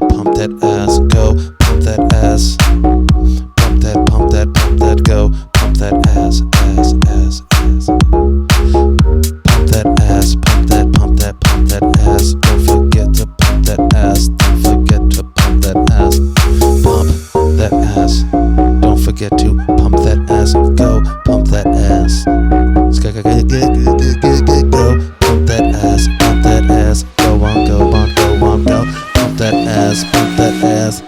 pump that ass, go, pump that ass. Pump that, pump that, pump that, go, pump that ass, ass, ass, ass. Pump that ass, pump that, pump that, pump that ass. Don't forget to pump that ass, don't forget to pump that ass. Pump that ass, don't forget to pump that ass, go, pump that ass. Go, pump that ass, pump that ass, go on, go on, go on, go. Pump that ass, pump that ass.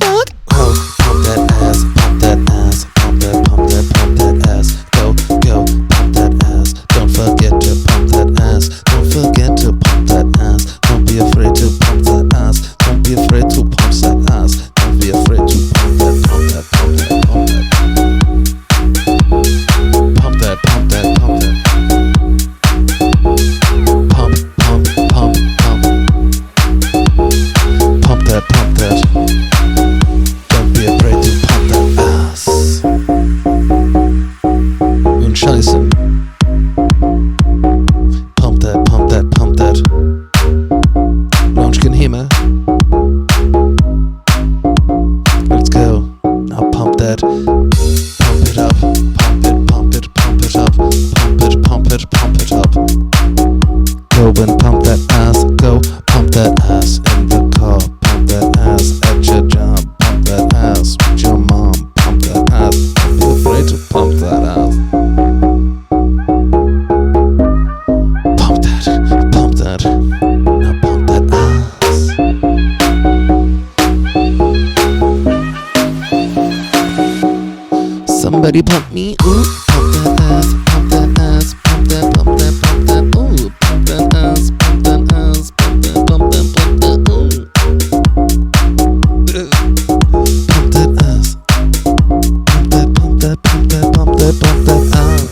Fuck. Oh, pump that ass, pump that ass, pump that, pump that, pump that ass. Go, go, pump that ass. Don't forget to pump that ass. Don't forget to pump that ass. Don't be afraid to pump that ass. Don't be afraid to pump that ass. Don't be afraid to pump that, pump that, pump that, pump that. Pump that, pump that, pump that. Pump, pump, pump, pump. Pump that, pump that. Don't be afraid to pump that ass. Und Scheiße. Pump that, pump that, pump that. Launch can hear me. Let's go. Now pump that. Pump it up. Pump it, pump it, pump it up. Pump it, pump it, pump it up. Go and pump that ass. Go pump that ass in the car. Pump that ass at your job. Pump that ass with your mom. Pump that ass. Don't be afraid to pump that ass. Pump that. Pump that. Now pump that ass. Somebody pump me. Ooh. Pump that ass. Pump that ass. Pump that. Pump that. Pump that. Ooh. Pump that ass. Pump that ass. Pump that. Pump that. Pump that. Ooh. Pump that ass. Pump that, pump that, pump that, pump that, pump that ass.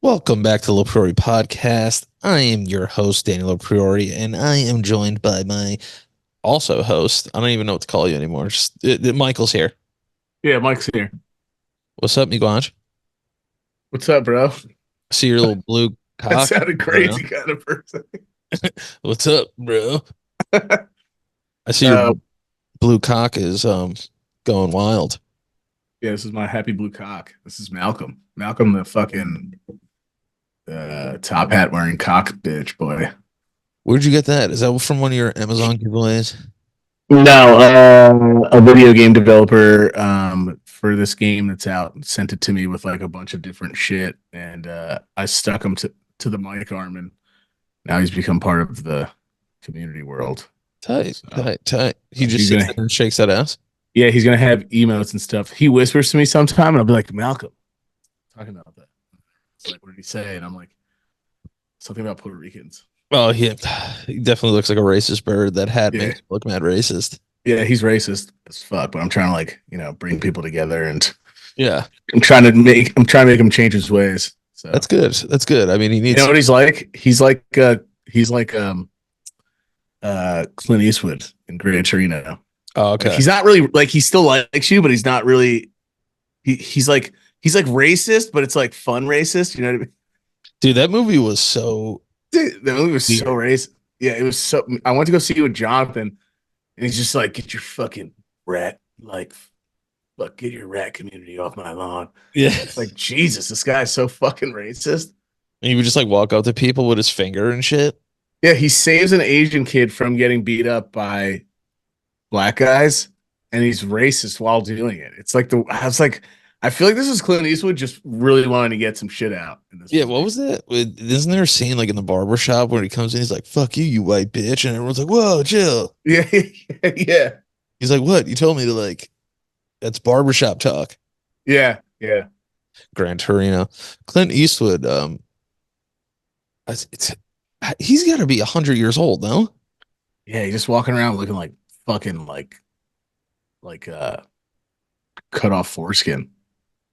Welcome back to LoPriore Podcast. I am your host, Daniel LoPriore, and I am joined by my also host. I don't even know what to call you anymore. Just Michael's here. Yeah, Mike's here. What's up, Miguanj? What's up, bro? See your little blue That cock. sounded crazy kind of person. What's up, bro? I see your blue cock is going wild. Yeah, this is my happy blue cock. This is Malcolm. Malcolm, the fucking top hat wearing cock bitch boy. Where'd you get that? Is that from one of your Amazon giveaways? No, a video game developer for this game that's out sent it to me with like a bunch of different shit, and I stuck him to the mic arm, and now he's become part of the community world. Tight, So, tight. He just sits there and shakes that ass. Yeah, he's gonna have emotes and stuff. He whispers to me sometime, and I'll be like, Malcolm, talking about that. It's like, what did he say? And I'm like, something about Puerto Ricans. Oh, he definitely looks like a racist bird. That hat makes him look mad racist. Yeah, he's racist as fuck, but I'm trying to like, bring people together, and yeah, I'm trying to make him change his ways. So that's good. That's good. I mean, he needs. You know what he's like? He's like Clint Eastwood in Gran Torino. Oh, okay. Like, he's not really like, he still likes you, but he's not really. He's like racist, but it's like fun racist. You know what I mean? Dude, that movie was so. Dude, the movie was so racist. Yeah, it was so. I went to go see it with Jonathan, and he's just like, "Get your fucking rat, like, fuck, get your rat community off my lawn." Yeah, it's like, Jesus, this guy's so fucking racist. And he would just like walk up to people with his finger and shit. Yeah, he saves an Asian kid from getting beat up by black guys, and he's racist while doing it. It's like I feel like this is Clint Eastwood just really wanting to get some shit out. In this movie. What was that? Isn't there a scene like in the barber shop where he comes in, he's like, "Fuck you, you white bitch," and everyone's like, "Whoa, chill." Yeah, yeah. He's like, "What? You told me to like." That's barbershop talk. Yeah. Gran Torino. Clint Eastwood. He's got to be 100 years old, no? Yeah, he's just walking around looking like fucking like cut off foreskin.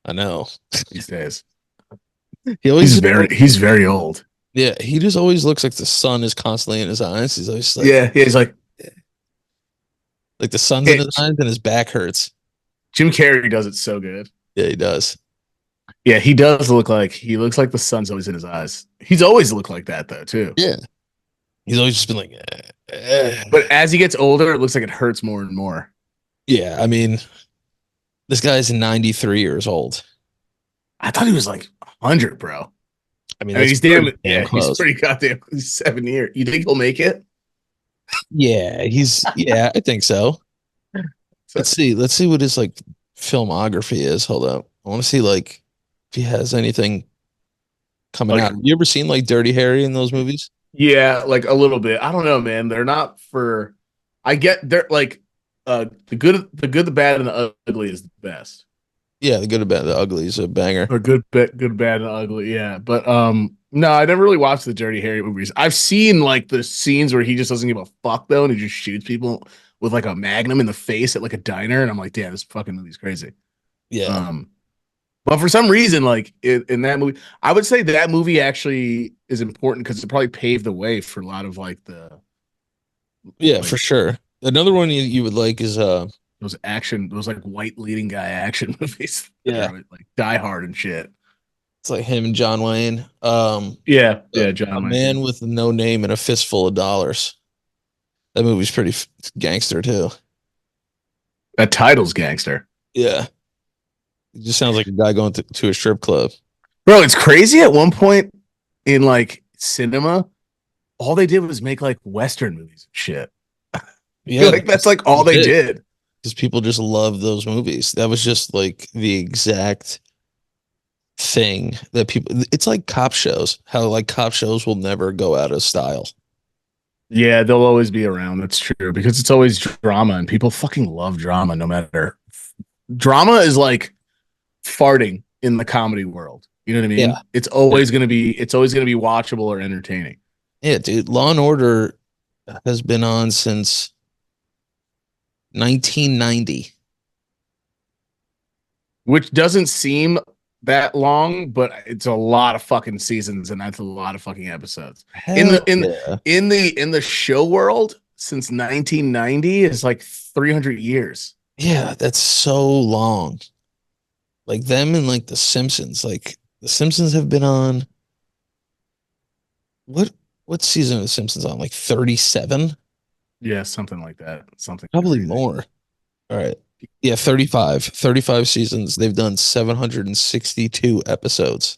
I know. These days. He's very old. Yeah, he just always looks like the sun is constantly in his eyes. He's always like, he's like the sun's in his eyes and his back hurts. Jim Carrey does it so good. Yeah, he does. Yeah, he does look like he looks like the sun's always in his eyes. He's always looked like that though, too. Yeah. He's always just been like, But as he gets older, it looks like it hurts more and more. yeah. I mean, this guy's 93 years old. I thought he was like 100, bro. I mean, I mean, that's he's damn, damn yeah, he's close. pretty goddamn. He's 7 years. You think he'll make it? Yeah, yeah, I think so. So, Let's see what his like filmography is. Hold up. I want to see like if he has anything coming like, out. You ever seen like Dirty Harry in those movies? yeah, like a little bit. I don't know, man. They're not for. I get they're like, the good, the bad, and the ugly is the best. Yeah, the good, the bad, the ugly is a banger. Or good, bad, and ugly. Yeah, but no, I never really watched the Dirty Harry movies. I've seen like the scenes where he just doesn't give a fuck though, and he just shoots people with like a magnum in the face at like a diner, and I'm like, damn, this fucking movie's crazy. Yeah. Um, but for some reason, like in that movie, I would say that movie actually is important because it probably paved the way for a lot of like the Yeah, like for sure. Another one you would like is those action, those like white leading guy action movies that yeah, are like Die Hard and shit. it's like him and John Wayne. Yeah, yeah, A John Wayne. man with no name and a fistful of dollars. That movie's pretty gangster too. That title's gangster. Yeah. It just sounds like a guy going to a strip club. Bro, it's crazy. At one point in like cinema, all they did was make like Western movies and shit. I Yeah, feel like that's like all they did. because people just love those movies. That was just like the exact thing that people. It's like cop shows. How like cop shows will never go out of style. Yeah, they'll always be around. That's true because it's always drama and people fucking love drama no matter. Drama is like farting in the comedy world. You know what I mean? Yeah, It's always gonna be watchable or entertaining. yeah, dude. Law and Order has been on since 1990. Which doesn't seem that long, but it's a lot of fucking seasons and that's a lot of fucking episodes. In Hell the in yeah. in the show world since 1990 is like 300 years. Yeah, that's so long. Like them and like the Simpsons. Like the Simpsons have been on what what season of the Simpsons on? Like 37? Yeah, something like that. Something Probably crazy. more. All right. Yeah, 35. 35 seasons. They've done 762 episodes.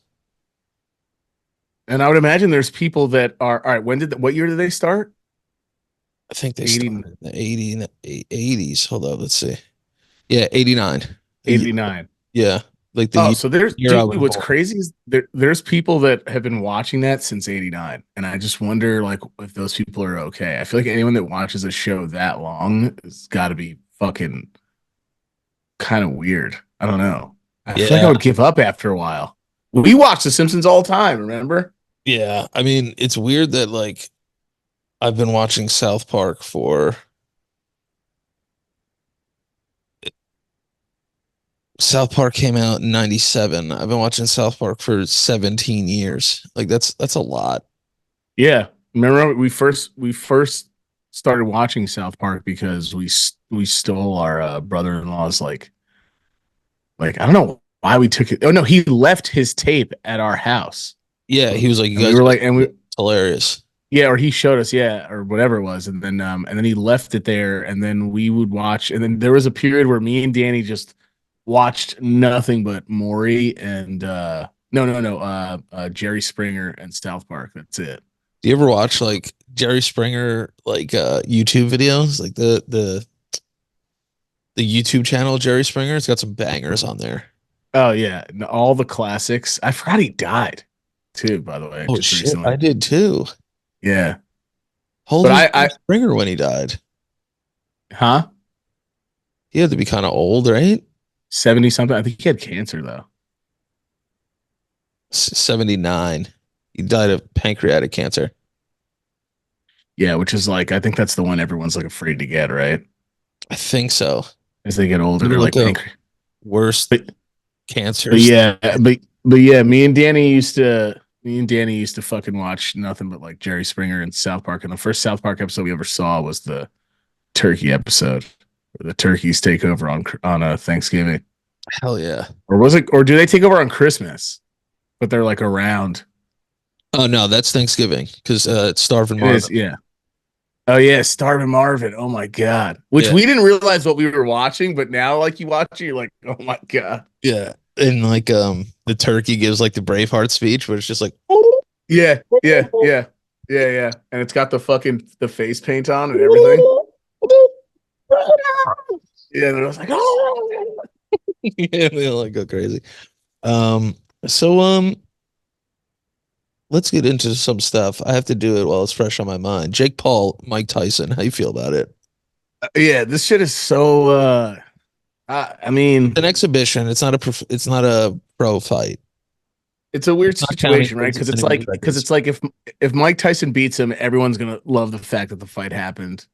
And I would imagine there's people that are all right. What year did they start? I think they 80, started in the 80s. Hold on, let's see. Yeah, 89. 89. Yeah, like Oh, so there's year I dude, was what's born. crazy is there's people that have been watching that since 89. And I just wonder like if those people are okay. I feel like anyone that watches a show that long has got to be fucking kind of weird. I don't know. I feel like I Yeah, would give up after a while. We watch The Simpsons all the time, remember? yeah. I mean, it's weird that like I've been watching South Park for South Park came out in 97. I've been watching South Park for 17 years. Like that's a lot. Yeah. Remember we first started watching South Park because we stole our brother-in-law's like I don't know why we took it. Oh no, he left his tape at our house. Yeah, he was like, you And we guys were are like and we hilarious. yeah, or he showed us, yeah, or whatever it was, and then he left it there, and then we would watch, and then there was a period where me and Danny just watched nothing but Maury and Jerry Springer and South Park. That's it. Do you ever watch like Jerry Springer like YouTube videos? Like the YouTube channel Jerry Springer? It's got some bangers on there. Oh yeah, all the classics. I forgot he died too, by the way, Oh just shit, I recently. did too. Yeah, How old but was I Jerry Springer when he died? huh, He had to be kind of old, right? 70 something. I think he had cancer though. 79. He died of pancreatic cancer. Yeah, which is like I think that's the one everyone's like afraid to get, right? I think so. As they get older, One of they're like like the pink. worst But cancers. but yeah, me and Danny used to fucking watch nothing but like Jerry Springer and South Park. And the first South Park episode we ever saw was the turkey episode, where the turkeys take over on Thanksgiving. Hell yeah. Or was it? Or do they take over on Christmas? But they're like around. Oh no, that's Thanksgiving because it's Starving It is, Marvin. yeah. Oh yeah, Starving Marvin. Oh my god. Which Yeah, we didn't realize what we were watching, but now like you watch it, you're like, oh my god. yeah. And like the turkey gives like the Braveheart speech, but it's just like Yeah, yeah, yeah, yeah, yeah. And it's got the face paint on and everything. Yeah, and I was like, oh. yeah, they like go crazy. Um, so let's get into some stuff. I have to do it while it's fresh on my mind. Jake Paul, Mike Tyson. How you feel about it? Yeah, this shit is so. I mean, An exhibition. It's not a pro fight. it's a weird Not counting situation, right? towards Because any it's of the like seconds. if Mike Tyson beats him, everyone's gonna love the fact that the fight happened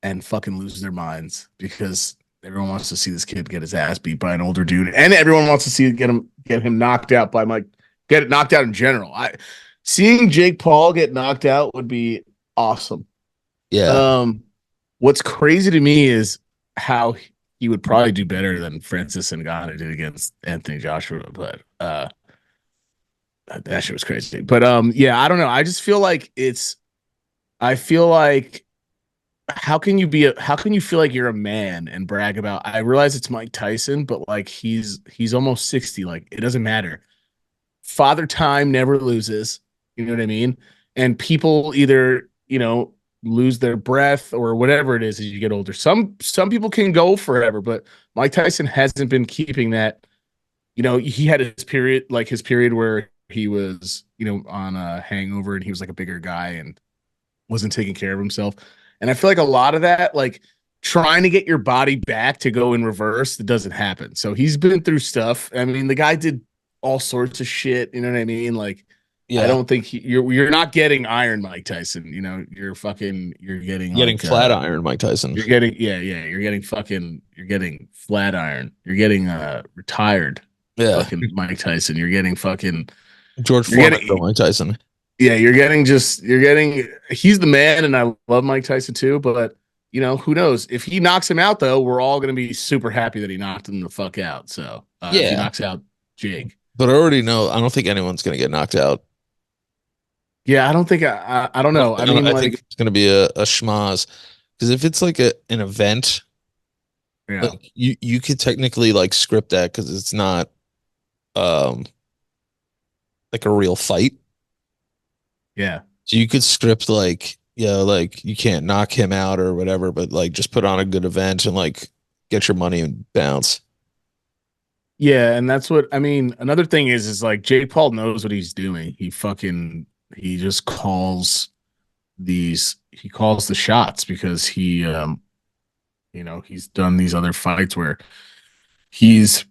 and fucking lose their minds because everyone wants to see this kid get his ass beat by an older dude, and everyone wants to see get him knocked out by Mike, get it knocked out in general. Seeing Jake Paul get knocked out would be awesome. Yeah, Um, what's crazy to me is how he would probably do better than Francis Ngannou did against Anthony Joshua, but that shit was crazy. But yeah, I don't know. I just feel like I feel like how can you feel like you're a man and brag about I realize it's Mike Tyson, but like he's almost 60. Like it doesn't matter. Father time never loses. You know what I mean? And people either, lose their breath or whatever it is as you get older. Some people can go forever, but Mike Tyson hasn't been keeping that. He had his period where he was, on a hangover and he was like a bigger guy and wasn't taking care of himself. And I feel like a lot of that, like trying to get your body back to go in reverse, that doesn't happen. So he's been through stuff. I mean, the guy did all sorts of shit. You know what I mean? Like, I yeah. don't think you're not getting Iron Mike Tyson. You're getting Getting like flat iron, Mike Tyson. you're getting yeah, you're getting flat iron. You're getting retired Yeah, fucking Mike Tyson. You're getting fucking George you're Foreman for getting Mike Tyson. yeah, you're getting he's the man, and I love Mike Tyson too, but who knows? If he knocks him out though, we're all gonna be super happy that he knocked him the fuck out. So if he Yeah, knocks out Jake. but I already know. I don't think anyone's gonna get knocked out. Yeah, I don't think I don't know. I mean, I think like, it's gonna be a schmaz because if it's like an event, yeah, like you could technically like script that because it's not um like a real fight. yeah. So you could script like like you can't knock him out or whatever, but like just put on a good event and like get your money and bounce. Yeah, and that's what I mean. Another thing is like Jake Paul knows what he's doing. He just calls the shots because he's done these other fights where he's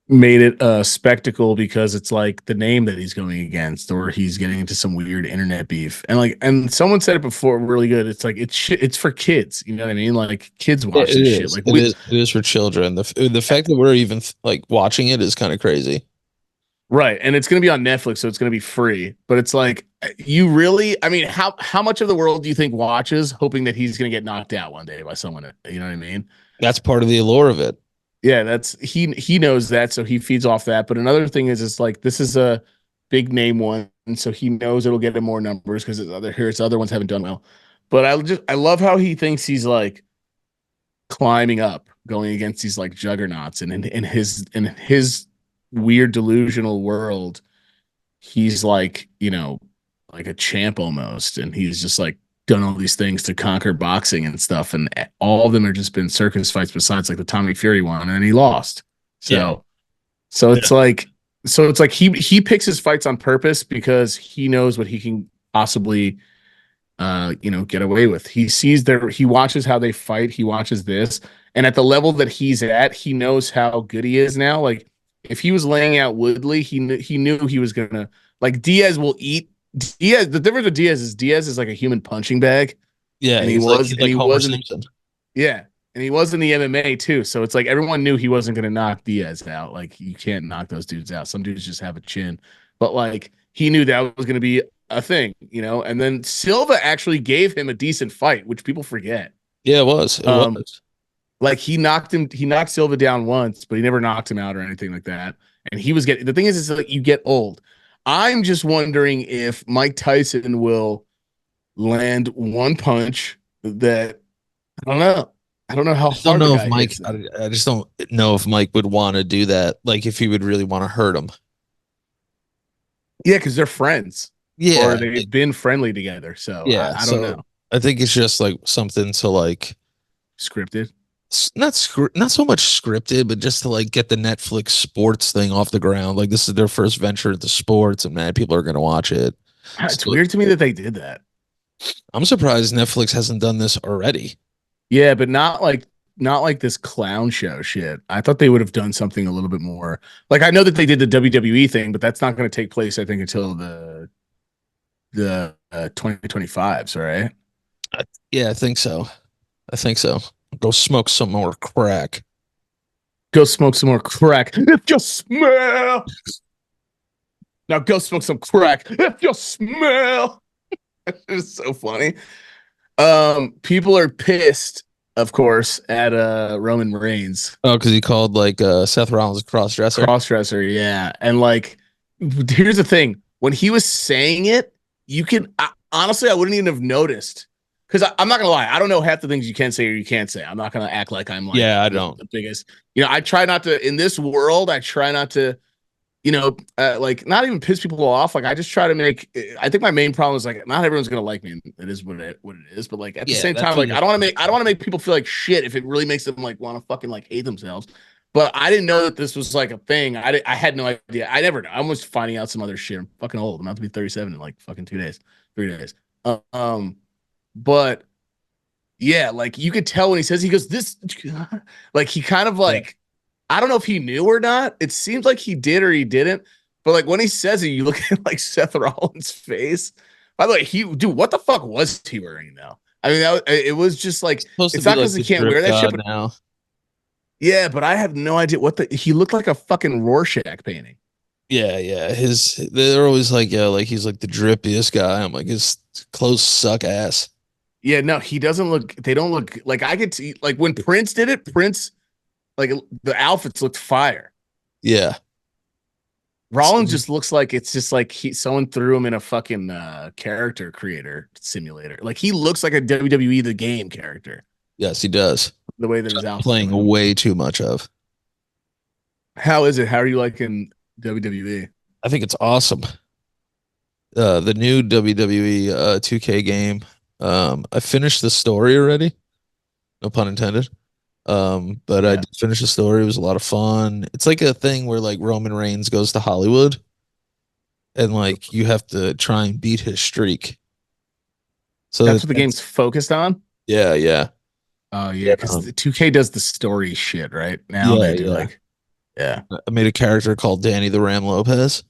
made it a spectacle because it's like the name that he's going against, or he's getting into some weird internet beef. And someone said it before, really good. It's like it's for kids. You know what I mean? Like kids Yeah, watch it this shit. is. Like It is for children. The fact that we're even like watching it is kind of crazy. right, and it's gonna be on Netflix, so it's gonna be free. But it's like you really, I mean, how much of the world do you think watches hoping that he's gonna get knocked out one day by someone? You know what I mean? That's part of the allure of it. Yeah, that's he knows that, so he feeds off that. But another thing is, it's like this is a big name one, and so he knows it'll get him more numbers because his other ones haven't done well. But I love how he thinks he's like climbing up, going against these like juggernauts, and in his weird delusional world, he's like like a champ almost, and he's just like done all these things to conquer boxing and stuff, and all of them are just been circus fights besides like the Tommy Fury one, and then he lost. Yeah. So Yeah. it's like he picks his fights on purpose because he knows what he can possibly get away with. He watches how they fight, he watches this, and at the level that he's at, he knows how good he is now. Like if he was laying out Woodley, he knew he was gonna like Diaz will eat Diaz. The difference with Diaz is like a human punching bag, Yeah, and he's like he Homer wasn't. Simpson. Yeah, and he was in the MMA too. So it's like everyone knew he wasn't going to knock Diaz out. Like you can't knock those dudes out. Some dudes just have a chin, but like he knew that was going to be a thing, And then Silva actually gave him a decent fight, which people forget. Yeah, it was. It Um, was. Like he knocked Silva down once, but he never knocked him out or anything like that. And he was getting the thing is like you get old. I'm just wondering if Mike Tyson will land one punch that I don't know. I don't know how I just don't hard the know if guy Mike. hits I, him. I just don't know if Mike would want to do that. Like if he would really want to hurt him. Yeah, because they're friends or Yeah, they've been friendly together. So yeah. I don't know. So I think it's just like something to like Scripted. not so much scripted, but just to like get the Netflix sports thing off the ground. Like this is their first venture into sports, and man, people are gonna watch it. It's So weird to me that they did that. I'm surprised Netflix hasn't done this already. Yeah, but not like this clown show shit. I thought they would have done something a little bit more. Like I know that they did the WWE thing, but that's not going to take place I think until the 2025s, right? Yeah, I think so. I think so. Go smoke some more crack. Go smoke some more crack. If you smell. Now go smoke some crack. If you smell. It's so funny. People are pissed, of course, at Roman Reigns. Oh, because he called like Seth Rollins a cross dresser. Crossdresser, yeah. And like, here's the thing: when he was saying it, honestly, I wouldn't even have noticed because I'm not gonna lie, I don't know half the things you can say or you can't say. I'm not gonna act like I'm like Yeah, I don't. the biggest. I try not to in this world. I try not to, like not even piss people off. Like I just try to make. I think my main problem is like not everyone's gonna like me. And it is what it is. But like at the Yeah, same that's time, what like I don't want to make people feel like shit if it really makes them like want to fucking like hate themselves. But I didn't know that this was like a thing. I had no idea. I never know. I'm just finding out some other shit. I'm fucking old. I'm about to be 37 in like fucking 2 days, 3 days. Um, but yeah, like you could tell when he says he goes this, like he kind of Yeah. like I don't know if he knew or not. It seems like he did or he didn't. But like when he says it, you look at like Seth Rollins' face. By the way, dude, what the fuck was he wearing now? I mean, it was just like Supposed to it's be not like because he the can't drip wear that shit, god but now. yeah, but I have no idea he looked like a fucking Rorschach painting. Yeah, yeah. They're always like, yeah, like he's like the drippiest guy. I'm like, his clothes suck ass. Yeah, no, he doesn't look. They don't look like I could see. Like when Prince did it, Prince like the outfits looked fire. Yeah. Rollins just looks like it's just like someone threw him in a fucking character creator simulator. Like he looks like a WWE the game character. Yes, he does. The way that his outfits Playing are. way too much of. How is it? How are you liking WWE? I think it's awesome. The new WWE 2K game. I finished the story already. No pun intended. But I Yeah, did finish the story. It was a lot of fun. It's like a thing where like Roman Reigns goes to Hollywood and like you have to try and beat his streak. So that's what the game's focused on. yeah, yeah. Oh yeah, Yeah. because the 2K does the story shit right now. Yeah, They do yeah. like yeah, I made a character called Danny the Ram Lopez.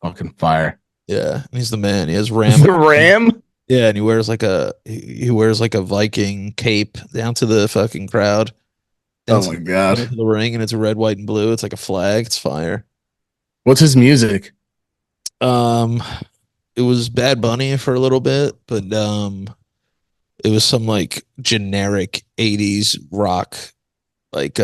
fucking fire. Yeah, and he's the man. He has ram. The Ram. Yeah, and he wears like a Viking cape down to the fucking crowd. Oh Down my to god, the ring, and it's red, white, and blue. It's like a flag. It's fire. what's his music? Um, it was Bad Bunny for a little bit, but it was some like generic 80s rock, like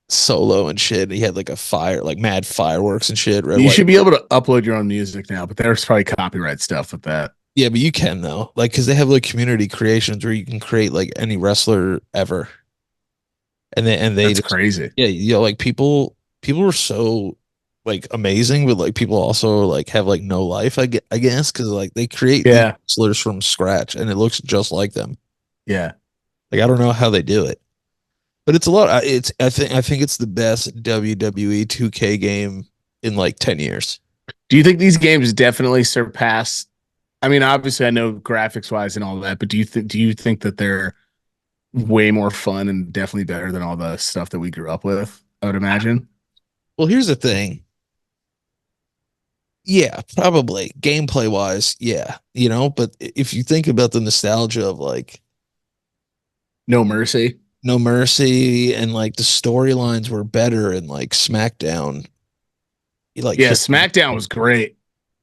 solo and shit. He had like a fire, like mad fireworks and shit. Red, You white. should be able to upload your own music now, but there's probably copyright stuff with that. Yeah, but you can though, like, because they have like community creations where you can create like any wrestler ever, and they That's just crazy. yeah, like people are so like amazing, but like people also like have like no life, I guess, because like they create these Yeah, wrestlers from scratch and it looks just like them. yeah. Like I don't know how they do it, but it's a lot. It's I think it's the best WWE 2K game in like 10 years. Do you think these games definitely surpass? I mean, obviously, I know graphics wise and all that, but do you think that they're way more fun and definitely better than all the stuff that we grew up with? I would imagine. Well, here's the thing. Yeah, probably gameplay wise, yeah, but if you think about the nostalgia of like No Mercy. No Mercy and like the storylines were better in like SmackDown. Like Yeah, SmackDown was great.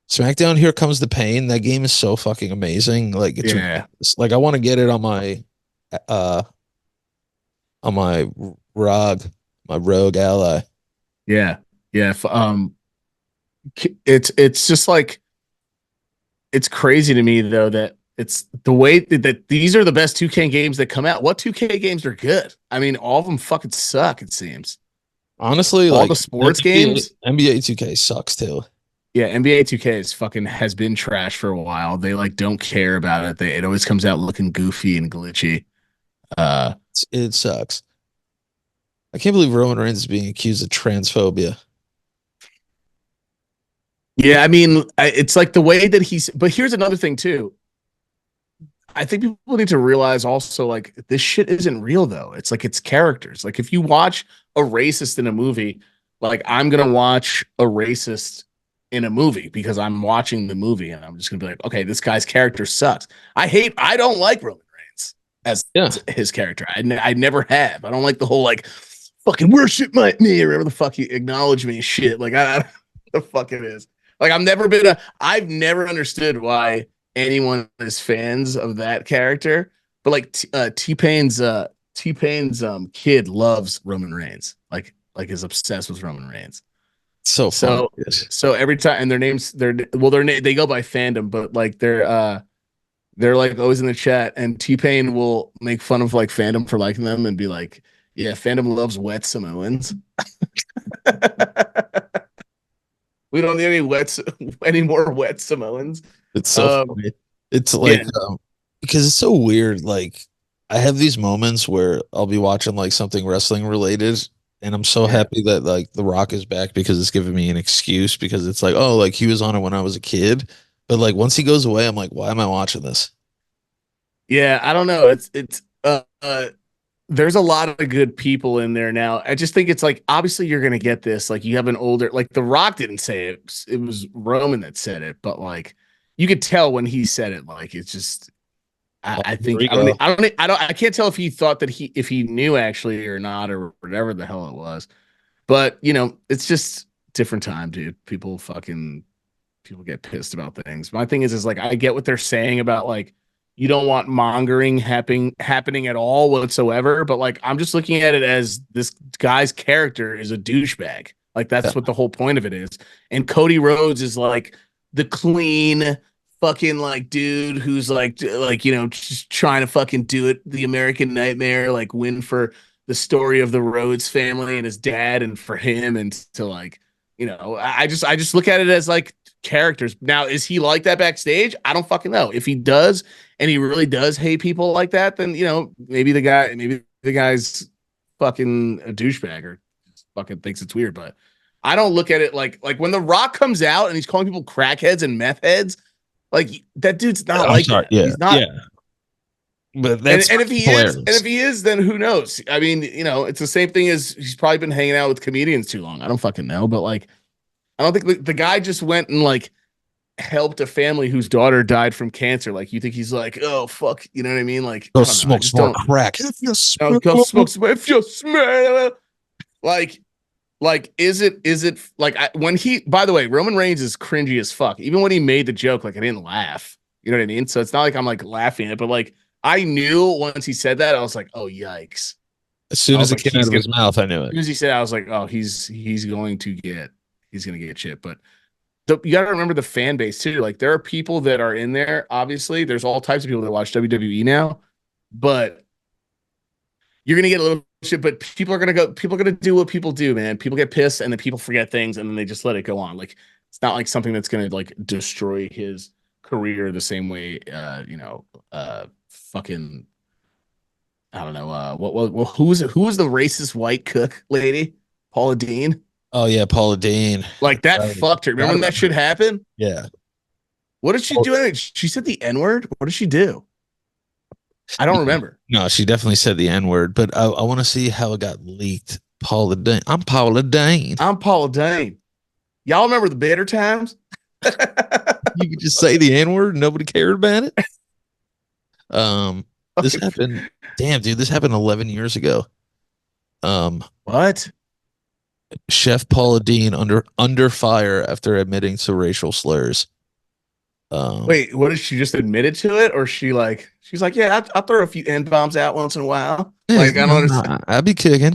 SmackDown, Here Comes the Pain. That game is so fucking amazing. Like it's Yeah, ridiculous. Like I want to get it on my uh on my rog, my rogue ally. Yeah, yeah. It's just like it's crazy to me though that it's the way that these are the best 2K games that come out. What 2K games are good? I mean, all of them fucking suck. It seems Honestly, all like the sports games. NBA 2K sucks too. Yeah, NBA 2K is fucking has been trash for a while. They like don't care about it. It always comes out looking goofy and glitchy. Uh, It sucks. I can't believe Roman Reigns is being accused of transphobia. yeah, I mean, it's like the way that he's. But here's another thing too. I think people need to realize also like this shit isn't real though. It's like it's characters. Like if you watch a racist in a movie, like I'm gonna watch a racist in a movie because I'm watching the movie and I'm just gonna be like, okay, this guy's character sucks. I don't like Roman Reigns as Yeah. his character. I never have. I don't like the whole like fucking worship me or whatever the fuck you acknowledge me shit. Like I don't know what the fuck it is. Like I've never understood why anyone is fans of that character. But like T Pain's kid loves Roman Reigns. Like is obsessed with Roman Reigns. So funny. So Yes. so every time and their names they go by fandom, but like they're like always in the chat and T-Pain will make fun of like fandom for liking them and be like, yeah, fandom loves wet Samoans. We don't need any more wet Samoans. It's so funny. It's like Yeah, because it's so weird. Like I have these moments where I'll be watching like something wrestling related, and I'm so yeah. happy that like The Rock is back because it's giving me an excuse because it's like, oh, like he was on it when I was a kid. But like once he goes away, I'm like, why am I watching this? Yeah, I don't know. It's there's a lot of good people in there now. I just think it's like obviously you're gonna get this. Like you have an older like The Rock didn't say it. It was Roman that said it, but like you could tell when he said it, like it's just Oh, I here think we go. I can't tell if he thought that if he knew actually or not or whatever the hell it was. But you know, it's just different time, dude. People get pissed about things. My thing is like I get what they're saying about like you don't want mongering happening at all whatsoever, but like I'm just looking at it as this guy's character is a douchebag. Like Yeah. that's what the whole point of it is. And Cody Rhodes is like the clean fucking like dude who's like you know just trying to fucking do it the American nightmare like win for the story of the Rhodes family and his dad and for him and to like you know I just look at it as like characters. Now, is he like that backstage? I don't fucking know. If he does, and he really does hate people like that, then you know maybe the guy's fucking a douchebag or fucking thinks it's weird. But I don't look at it like when The Rock comes out and he's calling people crackheads and meth heads. Like that dude's not I'm like sorry. that. Yeah. He's not. Yeah. But And that's and if hilarious. he is, then who knows? I mean, you know, it's the same thing as he's probably been hanging out with comedians too long. I don't fucking know, but like, I don't think the guy just went and like helped a family whose daughter died from cancer. Like, you think he's like, oh fuck, you know what I mean? Like, Go I don't know. I smoke just some more don't. crack. If you No, smell go smoke some. If you smell like is it like when he? By the way, Roman Reigns is cringy as fuck. Even when he made the joke, like I didn't laugh. You know what I mean? So it's not like I'm like laughing at it, but like I knew once he said that, I was like, oh yikes. as soon I as was it like, came out of his mouth, I knew as it. soon as he said, I was like, oh, he's gonna get shit. But you got to remember the fan base too. Like there are people that are in there. Obviously, there's all types of people that watch WWE now, but you're gonna get a little shit. But people are gonna go. People are gonna do what people do, man. People get pissed, and then people forget things, and then they just let it go on. Like it's not like something that's gonna like destroy his career the same way. Fucking I don't know. Who's the racist white cook lady? Paula Dean. Oh yeah, Paula Deen. Like that Right. fucked her. Remember Forgot when that about shit her. happened? Yeah. What did she do? She said the N word. What did she do? I don't remember. No, she definitely said the N word, but I want to see how it got leaked. Paula Deen. I'm Paula Deen. I'm Paula Dane. Y'all remember the better times? You could just say the N word, nobody cared about it. This Okay. happened. Damn, dude, this happened 11 years ago. Um, What? Chef Paula Deen under fire after admitting to racial slurs. Wait, what did she just admitted to it, or she's like, yeah, I'll throw a few n bombs out once in a while. yeah, Like I don't understand. I be cooking.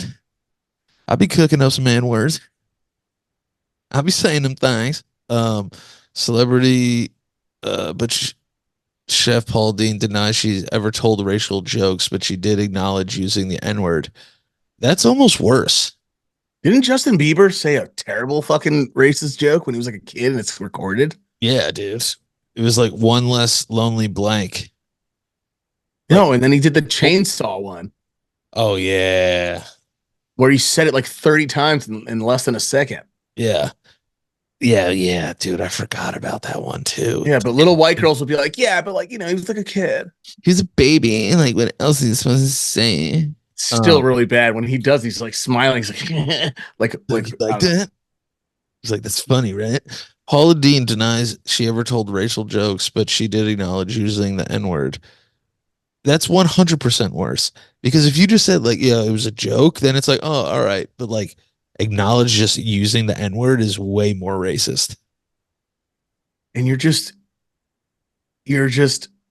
I be cooking up some man words. I be saying them things. Celebrity, but Chef Paul Dean denies she's ever told racial jokes, but she did acknowledge using the N word. That's almost worse. Didn't Justin Bieber say a terrible fucking racist joke when he was like a kid and it's recorded? Yeah, dude. It was like one less lonely blank. Like, No, and then he did the oh, chainsaw one oh yeah, where he said it like 30 times in less than a second. yeah, yeah, dude. I forgot about that one too. Yeah, but little white girls would be like, yeah, but like, he was like a kid. He's a baby. Like, what else is he supposed to say? Still really bad when he does. He's like smiling. He's like, like You like that? He's like, that's funny, right? Paula Dean denies she ever told racial jokes, but she did acknowledge using the N word. That's 100% worse. Because if you just said, like, yeah, it was a joke, then it's like, oh, all right. But like, acknowledge just using the N word is way more racist. and you're just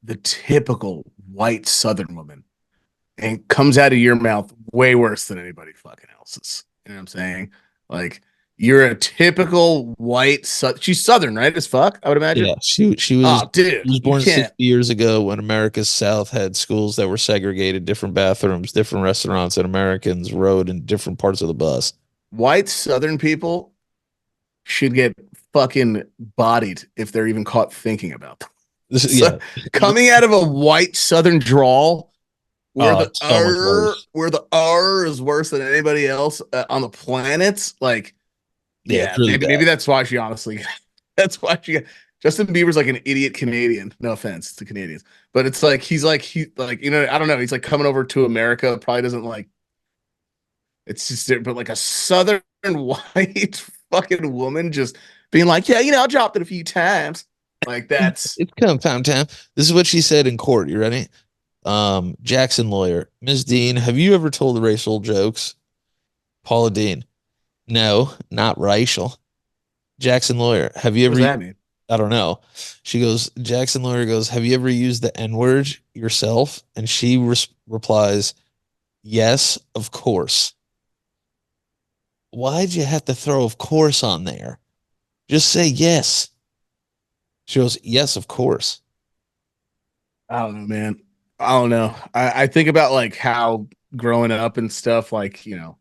the typical white Southern woman, and it comes out of your mouth way worse than anybody fucking else's. You know what I'm saying? Like you're a typical white. She's Southern, right? As fuck, I would Yeah, imagine. she Oh, dude, was you born can't. 60 years ago when America's South had schools that were segregated, different bathrooms, different restaurants, and Americans rode in different parts of the bus. White Southern people should get fucking bodied if they're even caught thinking about them. This is, So, yeah. coming out of a white Southern drawl where Oh, the it's so much R worse. where the R is worse than anybody else on the planet. Like, Yeah, yeah, it's really maybe bad. that's why she honestly. That's why she. Justin Bieber's like an idiot Canadian. No offense to Canadians, but it's like he like I don't know. He's like coming over to America. Probably doesn't like. It's just but like a Southern white fucking woman just being like, yeah, I dropped it a few times. Like that's It's come time. This is what she said in court. You ready? Jackson lawyer, Ms. Dean, have you ever told racial jokes? Paula Dean, no, not racial. Jackson lawyer, have you what does ever? that mean? I don't know. She goes, Jackson lawyer goes, have you ever used the N word yourself? And she replies, yes, of course. Why'd you have to throw of course on there? Just say yes. She goes, yes, of course. I don't know, man. I don't know. I think about like how growing up and stuff, like, yeah,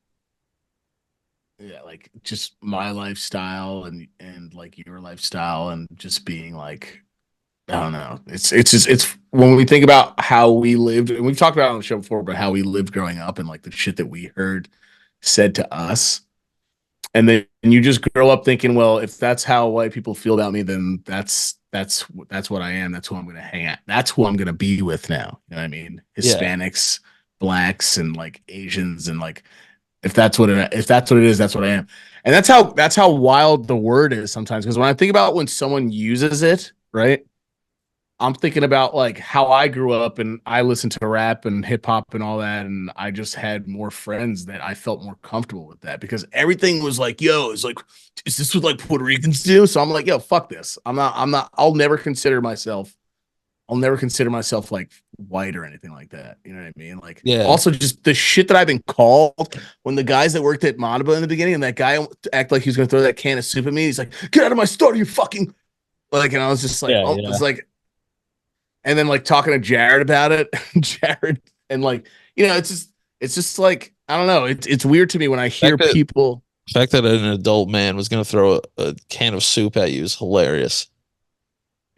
like just my lifestyle and like your lifestyle and just being like, I don't know. It's just it's when we think about how we lived, and we've talked about it on the show before, but how we lived growing up and like the shit that we heard said to us. And then you just grow up thinking, well, if that's how white people feel about me, then that's what I am. That's who I'm gonna hang out. That's who I'm gonna be with now. You know what I mean? Yeah. Hispanics, blacks, and like Asians, and like if that's what it is, that's what I am. And that's how wild the word is sometimes. Because when I think about when someone uses it, right? I'm thinking about like how I grew up and I listened to rap and hip hop and all that. And I just had more friends that I felt more comfortable with that because everything was like, yo, it's like, is this what like Puerto Ricans do? So I'm like, yo, fuck this. I'll never consider myself like white or anything like that. You know what I mean? Like Yeah. also just the shit that I've been called when the guys that worked at Monteba in the beginning and that guy act like he was going to throw that can of soup at me. He's like, get out of my store, you fucking like, and I was just like, Yeah. oh, Yeah. it's like, and then like talking to Jared about it, Jared, and like it's just like I don't know. It's weird to me when I The hear fact that, people. the fact that an adult man was going to throw a can of soup at you is hilarious.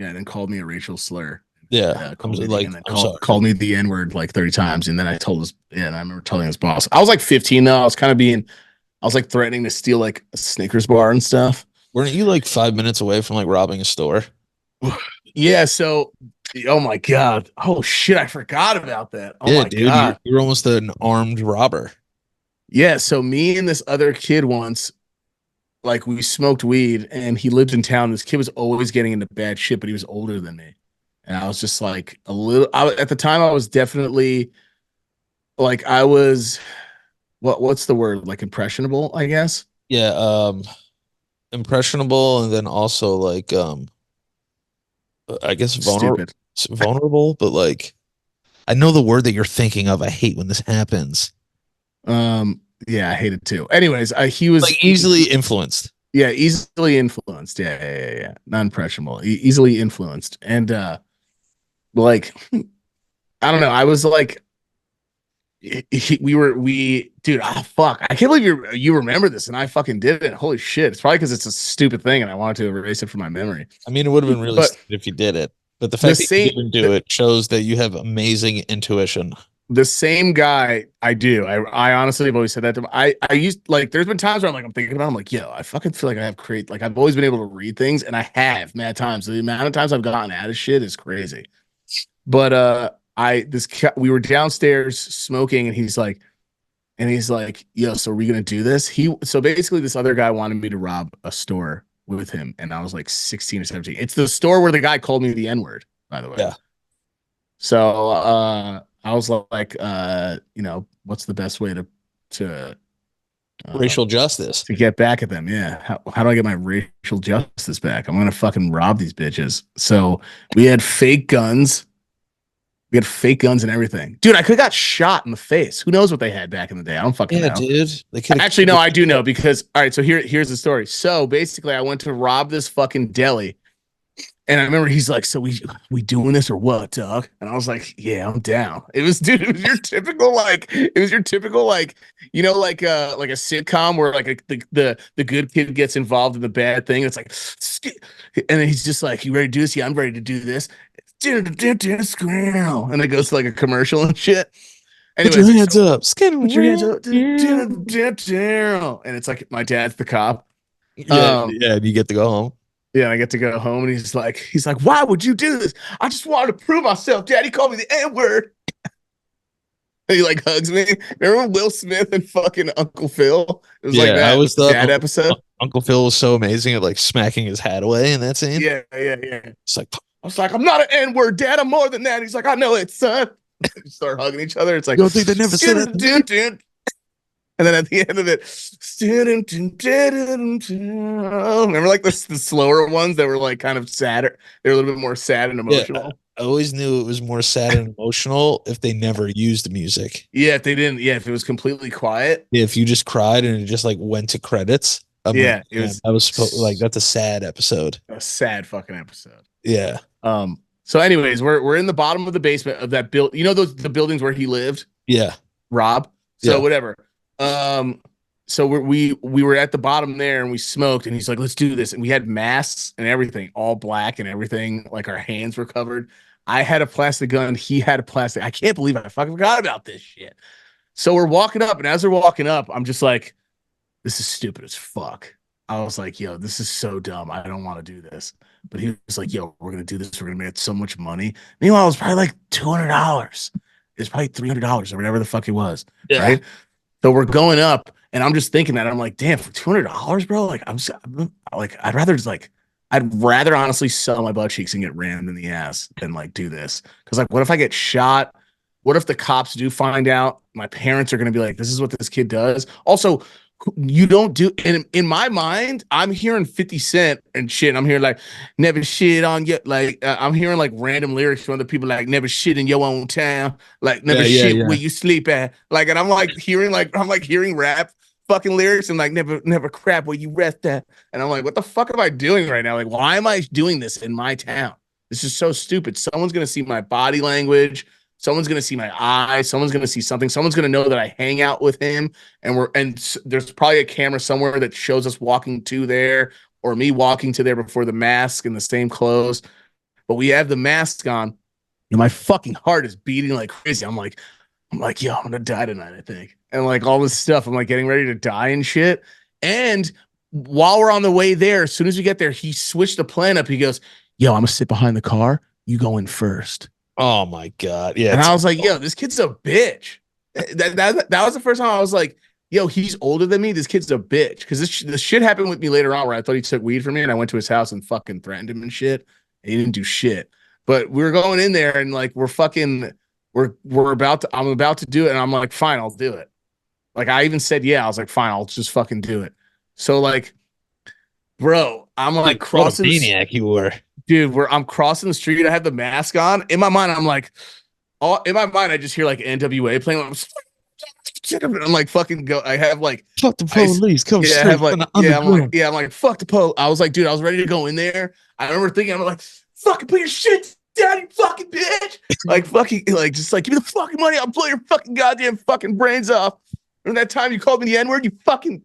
Yeah, and then called me a racial slur. Yeah. Called me Like, and then I'm called sorry. called me the N word like 30 times, and then I told his yeah, and I remember telling his boss. I was like 15 though. I was like threatening to steal like a Snickers bar and stuff. Weren't you like 5 minutes away from like robbing a store? Yeah, so oh my god, oh shit, I forgot about that. Oh Yeah, my dude. god, You're almost an armed robber. yeah. So me and this other kid once like we smoked weed and he lived in town. This kid was always getting into bad shit, but he was older than me. And I was just like at the time I was definitely like I was what's the word? Like impressionable, I guess. Yeah. Impressionable. And then also like, I guess Stupid. vulnerable, but like I know the word that you're thinking of. I hate when this happens. Yeah, I hate it too. Anyways, he was Like easily influenced. yeah, easily influenced. Yeah. Non-impressionable, easily influenced, and like I don't know. I was like, dude. Ah, fuck. I can't believe you remember this, and I fucking did it. Holy shit! It's probably because it's a stupid thing, and I wanted to erase it from my memory. I mean, it would have been really But stupid if you did it. But the the fact that you same, didn't do it shows that you have amazing intuition. the same guy I do. I honestly have always said that to him. I used like there's been times where I'm thinking about it, I'm like, yo, I fucking feel like I have like I've always been able to read things and I have mad times. The amount of times I've gotten out of shit is crazy. But we were downstairs smoking and he's like, yo, so are we gonna do this? So basically this other guy wanted me to rob a store with him and I was like 16 or 17. It's the store where the guy called me the N-word, by the way. Yeah. So I was like, what's the best way to Racial justice. to get back at them? Yeah. How do I get my racial justice back? I'm gonna fucking rob these bitches. So we had fake guns. We had fake guns and everything. Dude, I could have got shot in the face. Who knows what they had back in the day? I don't fucking know. Dude. They could Actually, no, I do know because all right, so here's the story. So basically I went to rob this fucking deli. And I remember he's like, so we doing this or what, Doug? And I was like, yeah, I'm down. It was your typical like like a sitcom where like the good kid gets involved in the bad thing. It's like and then he's just like, you ready to do this? Yeah, I'm ready to do this. And it goes to like a commercial and shit. Anyways, put your hands up. Put your hands up. And it's like my dad's the cop. Yeah, you get to go home. Yeah, and I get to go home, and he's like, why would you do this? I just wanted to prove myself. Daddy called me the N-word. And he like hugs me. Remember Will Smith and fucking Uncle Phil? It was like that. I always thought that episode. Uncle Phil was so amazing at like smacking his hat away in that scene. Yeah. It's like I was like, I'm not an N-word, Dad. I'm more than that. He's like, I know it, son. Start hugging each other. It's like, you don't think they never said it? And then at the end of it, remember like the slower ones that were like kind of sadder. They were a little bit more sad and emotional. Yeah, I always knew it was more sad and emotional if they never used music. Yeah, if they didn't. Yeah, if it was completely quiet. Yeah, if you just cried and it just like went to credits. It was. I was like, that's a sad episode. A sad fucking episode. Yeah. So, anyways, we're in the bottom of the basement of that build. You know the buildings where he lived. Yeah. Rob. So whatever. So we were at the bottom there and we smoked and he's like, let's do this. And we had masks and everything, all black and everything. Like our hands were covered. I had a plastic gun. He had a plastic. I can't believe I fucking forgot about this shit. So we're walking up and as we're walking up, I'm just like, this is stupid as fuck. I was like, yo, this is so dumb. I don't want to do this. But he was like, yo, we're going to do this. We're going to make so much money. Meanwhile, it was probably like $200. It was probably $300 or whatever the fuck it was. Yeah. Right. So we're going up and I'm just thinking that I'm like, damn, for $200, bro. Like, I'm like, I'd rather honestly sell my butt cheeks and get rammed in the ass than like do this. Cause like, what if I get shot? What if the cops do find out? My parents are going to be like, this is what this kid does. Also, you don't do in my mind, I'm hearing 50 Cent and shit. And I'm hearing like never shit on you. Like I'm hearing like random lyrics from other people like never shit in your own town. Like never shit where you sleep at. Like, and I'm hearing rap fucking lyrics and like never crap where you rest at. And I'm like, what the fuck am I doing right now? Like, why am I doing this in my town? This is so stupid. Someone's gonna see my body language. Someone's going to see my eyes. Someone's going to see something. Someone's going to know that I hang out with him. And there's probably a camera somewhere that shows us walking to there or me walking to there before the mask and the same clothes. But we have the mask on and my fucking heart is beating like crazy. I'm like, yo, I'm going to die tonight, I think. And like all this stuff, I'm like getting ready to die and shit. And while we're on the way there, as soon as we get there, he switched the plan up. He goes, yo, I'm going to sit behind the car. You go in first. Oh my God. Yeah. And I was like, yo, this kid's a bitch. That was the first time I was like, yo, he's older than me. This kid's a bitch. Because this shit happened with me later on where I thought he took weed from me and I went to his house and fucking threatened him and shit. And he didn't do shit. But we were going in there and like I'm about to do it. And I'm like, fine, I'll do it. Like I even said, yeah, I was like, fine, I'll just fucking do it. So like, bro, I'm like crossing. What a maniac you were. dude, where I'm crossing the street, I have the mask on. In my mind, I'm like, in my mind, I just hear like NWA playing. I'm like, fucking go. I have like, Fuck the police. Come yeah, I straight have like, from the yeah, underground. I'm like, fuck the po. I was like, dude, I was ready to go in there. I remember thinking, I'm like, fucking put your shit down, you fucking bitch. Like, fucking, like, just like, give me the fucking money. I'll blow your fucking goddamn fucking brains off. Remember that time you called me the N word, you fucking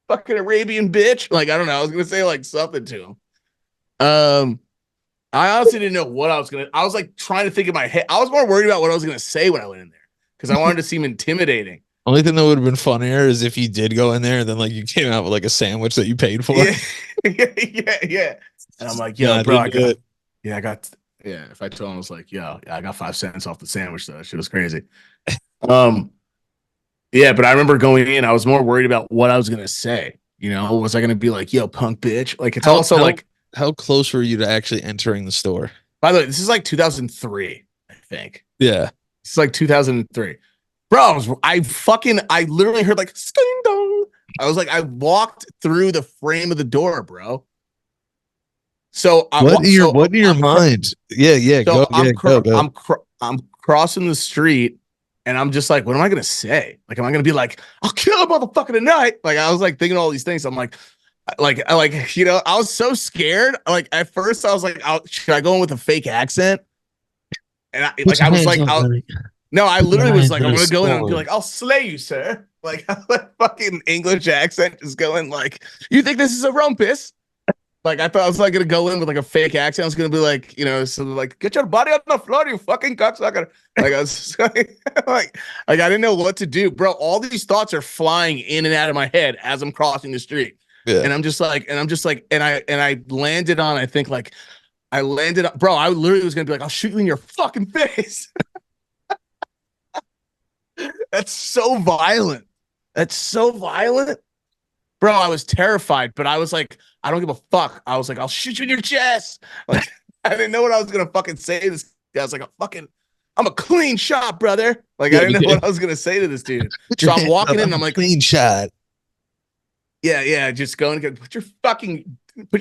Arabian bitch? Like, I don't know. I was gonna say like something to him. I honestly didn't know what I was gonna. I was like trying to think in my head. I was more worried about what I was gonna say when I went in there because I wanted to seem intimidating. Only thing that would have been funnier is if you did go in there and then like you came out with like a sandwich that you paid for. Yeah, yeah. And I'm like, yo, Nah, bro, didn't do it. yeah. If I told him, I was like, yo, yeah, I got 5 cents off the sandwich though. That shit was crazy. Um, yeah, but I remember going in. I was more worried about what I was gonna say. You know, was I gonna be like, yo, punk bitch? Like, it's also like, How close were you to actually entering the store? by the way, this is like 2003, I think. Yeah. It's like 2003. Bro, I literally heard like sking dong. I was like, I walked through the frame of the door, bro. So What in your mind? Yeah, So go. I'm crossing the street, and I'm just like, what am I gonna say? Like, am I gonna be like, I'll kill a motherfucker tonight? Like, I was like thinking all these things. I'm like, you know, I was so scared. Like at first, I was like, should I go in with a fake accent? And I literally was like, I'm gonna go in and be like, I'll slay you, sir. Like fucking English accent, just going like, you think this is a rumpus? Like I thought I was like gonna go in with like a fake accent. I was gonna be like, you know, so like, get your body on the floor, you fucking cocksucker. Like I was just like I didn't know what to do, bro. All these thoughts are flying in and out of my head as I'm crossing the street. Yeah. And I landed on, I think like I landed on, bro. I literally was gonna be like, I'll shoot you in your fucking face. That's so violent. That's so violent. Bro, I was terrified, but I was like, I don't give a fuck. I was like, I'll shoot you in your chest. Like, I didn't know what I was gonna fucking say to this guy. I was like, I'm a clean shot, brother. Like, I didn't know what I was gonna say to this dude. So I'm walking in and I'm like, clean shot. Yeah, just going to put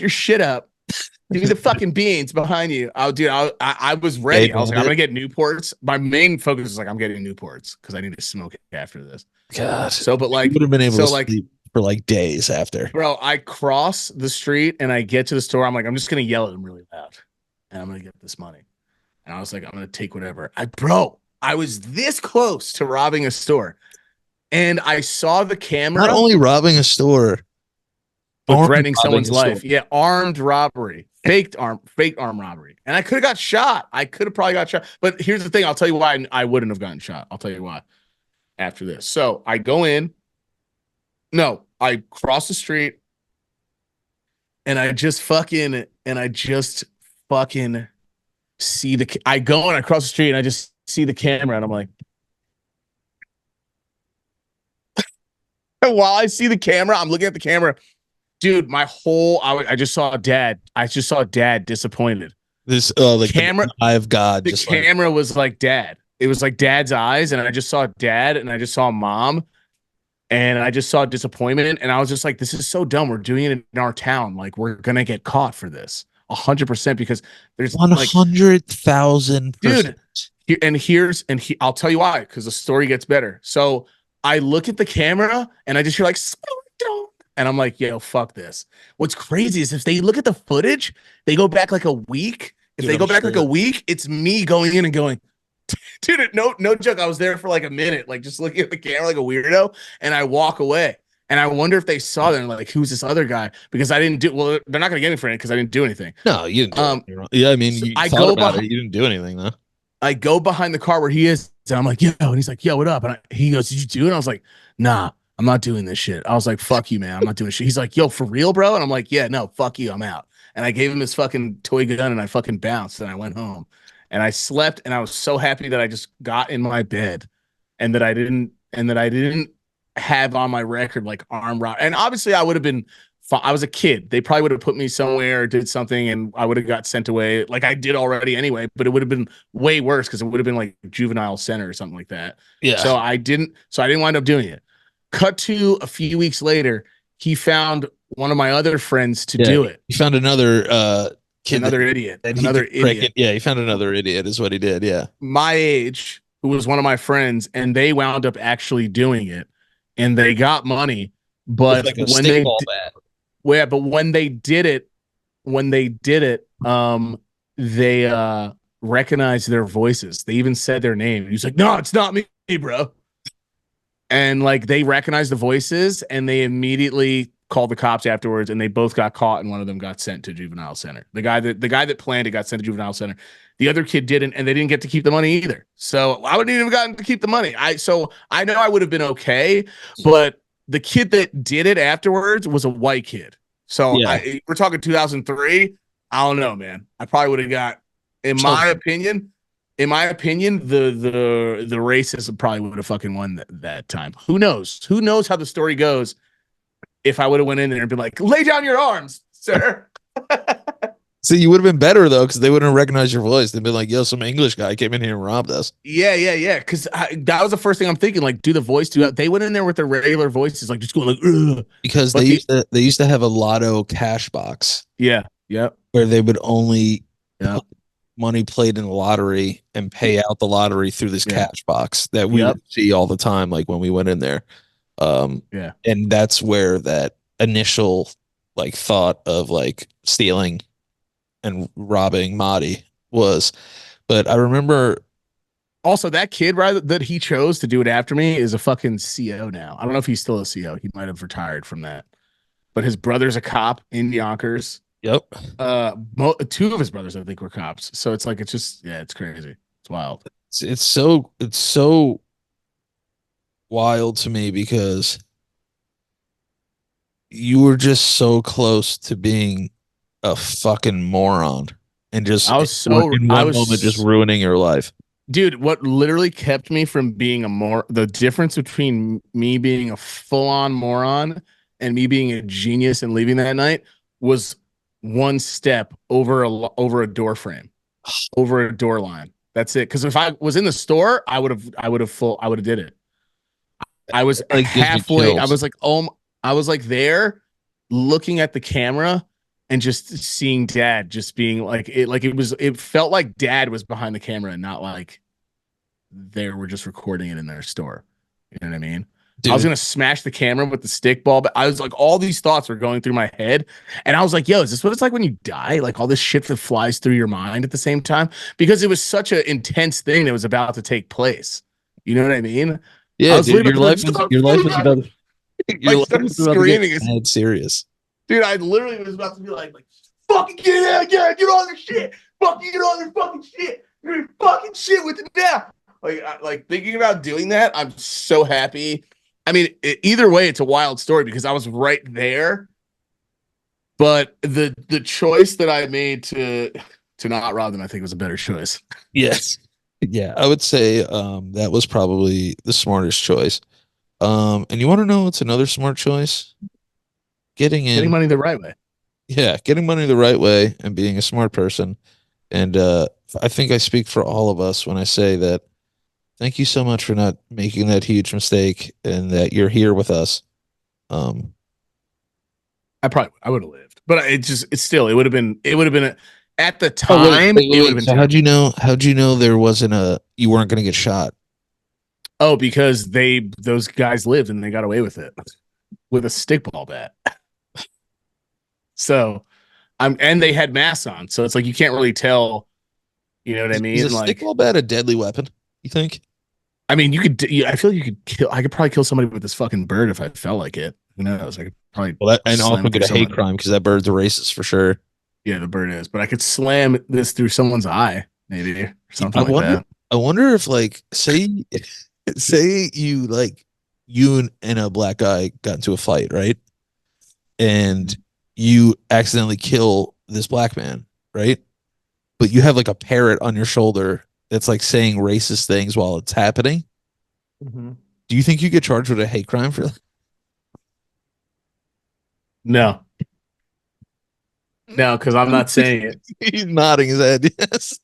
your shit up. Give me the fucking beans behind you. I was ready. I was like, I'm gonna get Newports. My main focus is like, I'm getting Newports because I need to smoke after this. God. So, but like, you would have been able to sleep for like days after. Bro, I cross the street and I get to the store. I'm like, I'm just gonna yell at him really loud, and I'm gonna get this money. And I was like, I'm gonna take whatever. I was this close to robbing a store, and I saw the camera. Not only robbing a store, but threatening someone's life. Yeah, armed robbery, faked arm robbery. And I could have got shot. I could have probably got shot. But here's the thing. I'll tell you why I wouldn't have gotten shot. I'll tell you why after this. So I go in. No, I cross the street and I just fucking see I go and I cross the street and I just see the camera and I'm like, while I see the camera, I'm looking at the camera. Dude, I just saw dad. I just saw dad disappointed. This like camera, the eye of God. The camera was like dad. It was like dad's eyes, and I just saw dad, and I just saw mom, and I just saw disappointment, and I was just like, "This is so dumb. We're doing it in our town. Like, we're gonna get caught for this 100% because there's 100,000, dude." I'll tell you why, because the story gets better. So I look at the camera, and I just hear like, and I'm like, yo, fuck this. What's crazy is if they look at the footage, they go back like a week. If they go back like a week, it's me going in and going, dude, no joke. I was there for like a minute, like just looking at the camera like a weirdo, and I walk away. And I wonder if they saw them like, who's this other guy? Because I didn't do well. They're not gonna get me for it because I didn't do anything. No, you didn't. Yeah, I mean, so you thought about it. You didn't do anything though. I go behind the car where he is, and I'm like, yo, and he's like, yo, what up? And he goes, did you do it? And I was like, nah. I'm not doing this shit. I was like, fuck you, man. I'm not doing shit. He's like, yo, for real, bro? And I'm like, yeah, no, fuck you. I'm out. And I gave him his fucking toy gun and I fucking bounced and I went home and I slept and I was so happy that I just got in my bed and that I didn't have on my record like armed robbery. And obviously I would have been, I was a kid. They probably would have put me somewhere, did something, and I would have got sent away like I did already anyway, but it would have been way worse because it would have been like juvenile center or something like that. Yeah. So I didn't wind up doing it. Cut to a few weeks later, he found one of my other friends to do it. He found another kid another idiot, that he another could prick idiot. it. Yeah, he found another idiot is what he did. Yeah. My age, who was one of my friends, and they wound up actually doing it, and they got money. With But like a when they, stickball bat. well, yeah, but when they did it, they recognized their voices. They even said their name. He's like, "No, it's not me, bro." And like they recognized the voices, and they immediately called the cops afterwards, and they both got caught, and one of them got sent to juvenile center. The guy that planned it got sent to juvenile center. The other kid didn't, and they didn't get to keep the money either. So I wouldn't even have gotten to keep the money. I know I would have been okay, but the kid that did it afterwards was a white kid. So Yeah. we're talking 2003. I don't know, man. I probably would have got, in my opinion, the racists probably would have fucking won that time. Who knows? Who knows how the story goes? If I would have went in there and been like, "Lay down your arms, sir." See, you would have been better though, because they wouldn't have recognized your voice. They'd be like, "Yo, some English guy came in here and robbed us." Yeah. Because that was the first thing I'm thinking. Like, do the voice do that? They went in there with their regular voices, like just going like, ugh. Because But they used to have a lotto cash box yep. where they would only Yeah. put money played in the lottery and pay out the lottery through this Yeah. cash box that we Yep. would see all the time, like when we went in there. Yeah. And that's where that initial like thought of like stealing and robbing Marty was. But I remember Also, that kid that he chose to do it after me is a fucking CO now. I don't know if he's still a CO. He might have retired from that. But his brother's a cop in Yonkers. yep. Two of his brothers, I think, were cops. So it's like, it's crazy. It's wild. It's so wild to me because you were just so close to being a fucking moron and just I was moment just ruining your life. Dude, what literally kept me from being the difference between me being a full-on moron and me being a genius and leaving that night was one step over a door frame, over a door line. That's it. Because if I was in the store, I would have did it. I was like halfway. I was like there looking at the camera and just seeing dad just being it felt like dad was behind the camera and not like they were just recording it in their store. You know what I mean? Dude. I was going to smash the camera with the stick ball, but I was like, all these thoughts were going through my head. And I was like, yo, is this what it's like when you die? Like all this shit that flies through your mind at the same time? Because it was such an intense thing that was about to take place. You know what I mean? Yeah, dude, your life was about screaming. It's serious. Dude, I literally was about to be like fucking get out, get on your shit. Fucking get on your fucking shit. You're fucking shit with it now. Like thinking about doing that, I'm so happy. I mean, either way, it's a wild story because I was right there. But the choice that I made to not rob them, I think was a better choice. Yes. Yeah, I would say that was probably the smartest choice. And you want to know what's another smart choice? Getting money the right way. Yeah, getting money the right way and being a smart person. And I think I speak for all of us when I say that thank you so much for not making that huge mistake and that you're here with us. I would have lived, but it would have been at the time. It would have been. So how'd you know you weren't going to get shot? Oh, because those guys lived and they got away with it with a stickball bat. So and they had masks on. So it's like, you can't really tell, you know what I mean? Is a stickball bat a deadly weapon, you think? I mean, I feel like I could probably kill somebody with this fucking bird if I felt like it. Who knows? I could probably and also get a hate crime because that bird's a racist for sure. Yeah, the bird is, but I could slam this through someone's eye, maybe, or something that. I wonder if say you and a black guy got into a fight, right? And you accidentally kill this black man, right? But you have like a parrot on your shoulder that's like saying racist things while it's happening. Mm-hmm. Do you think you get charged with a hate crime for that? No, because I'm not saying it. He's nodding his head. Yes.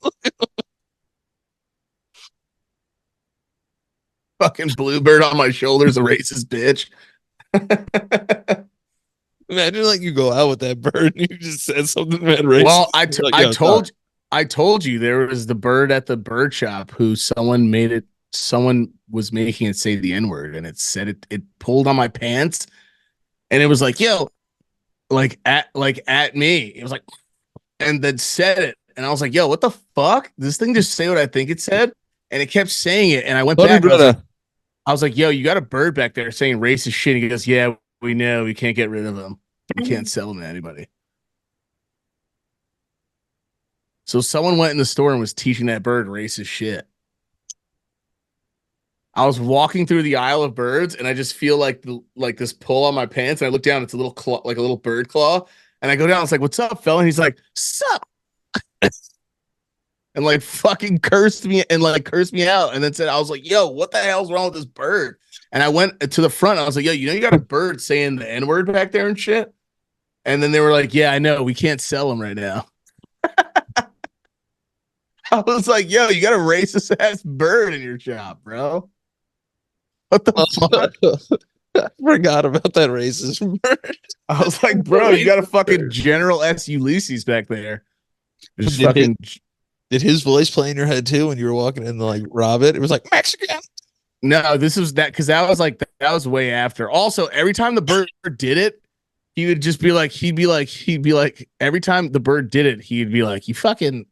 Fucking bluebird on my shoulder is a racist bitch. Imagine like you go out with that bird and you just said something mad racist. Well, You're like, yo, sorry. I told you there was the bird at the bird shop who someone was making it say the N-word, and it said it pulled on my pants, and it was like, yo, at me. It was like, and then said it. And I was like, yo, what the fuck? This thing just say what I think it said? And it kept saying it. And I went Sorry, back and brother. I was like, yo, you got a bird back there saying racist shit. He goes, yeah, we know. We can't get rid of him. We can't sell him to anybody. So someone went in the store and was teaching that bird racist shit. I was walking through the aisle of birds, and I just feel like this pull on my pants. And I look down, it's a little claw, like a little bird claw. And I go down, it's like, what's up, fella? And he's like, sup? And like fucking cursed me out. And then said, I was like, yo, what the hell's wrong with this bird? And I went to the front. I was like, yo, you got a bird saying the N-word back there and shit? And then they were like, yeah, I know. We can't sell them right now. I was like, yo, you got a racist ass bird in your shop, bro. What the fuck? I forgot about that racist bird. I was like, bro, you got a fucking General S. Ulysses back there. Just fucking. Did his voice play in your head too when you were walking in to like rob it? It was like Mexican. No, this was that because that was way after. Also, every time the bird did it, he would just be like, every time the bird did it, he'd be like, you fucking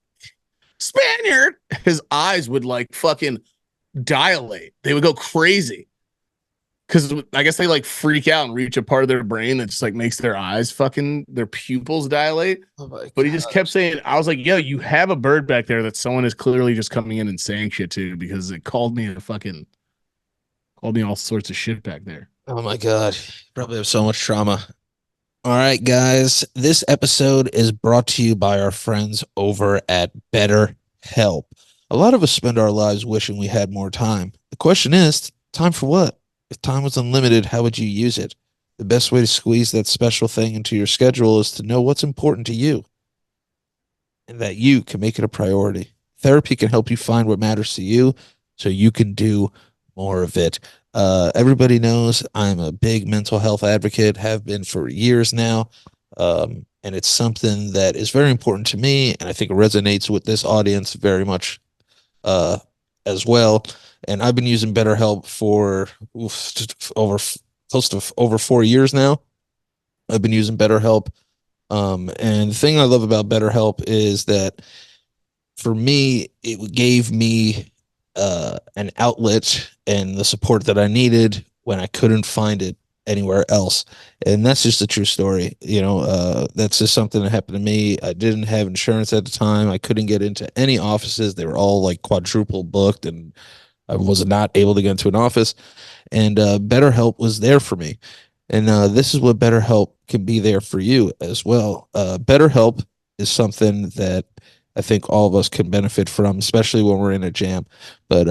Spaniard. His eyes would like fucking dilate. They would go crazy. Because I guess they like freak out and reach a part of their brain that just like makes their eyes fucking their pupils dilate. Oh, but he just kept saying, I was like, yo, you have a bird back there that someone is clearly just coming in and saying shit to because it called me all sorts of shit back there. Oh my God. Probably have so much trauma. All right, guys. This episode is brought to you by our friends over at BetterHelp. A lot of us spend our lives wishing we had more time. The question is, time for what? If time was unlimited, how would you use it? The best way to squeeze that special thing into your schedule is to know what's important to you and that you can make it a priority. Therapy can help you find what matters to you so you can do more of it. Everybody knows I'm a big mental health advocate, have been for years now. And it's something that is very important to me. And I think it resonates with this audience very much as well. And I've been using BetterHelp for over 4 years now. I've been using BetterHelp. And the thing I love about BetterHelp is that for me, it gave me an outlet and the support that I needed when I couldn't find it anywhere else. And that's just a true story. That's just something that happened to me. I didn't have insurance at the time. I couldn't get into any offices. They were all like quadruple booked and I was not able to get into an office. And BetterHelp was there for me. And this is what BetterHelp can be there for you as well. BetterHelp is something that I think all of us can benefit from, especially when we're in a jam. But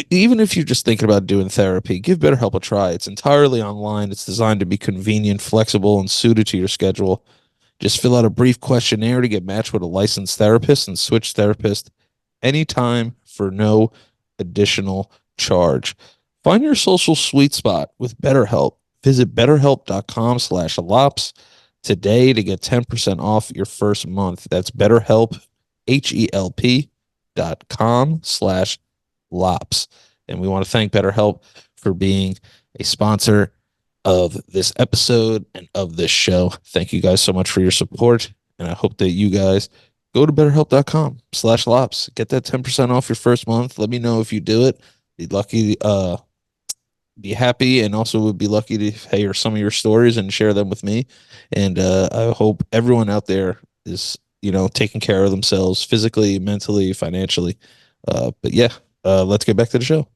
even if you're just thinking about doing therapy, give BetterHelp a try. It's entirely online. It's designed to be convenient, flexible, and suited to your schedule. Just fill out a brief questionnaire to get matched with a licensed therapist and switch therapist anytime for no additional charge. Find your social sweet spot with BetterHelp. Visit betterhelp.com/lops today to get 10% off your first month. That's BetterHelp, HELP.com/lops. And we want to thank BetterHelp for being a sponsor of this episode and of this show. Thank you guys so much for your support. And I hope that you guys go to betterhelp.com/lops. Get that 10% off your first month. Let me know if you do it. Be lucky, be happy, and also would be lucky to hear some of your stories and share them with me. And I hope everyone out there is, taking care of themselves physically, mentally, financially. But yeah, let's get back to the show.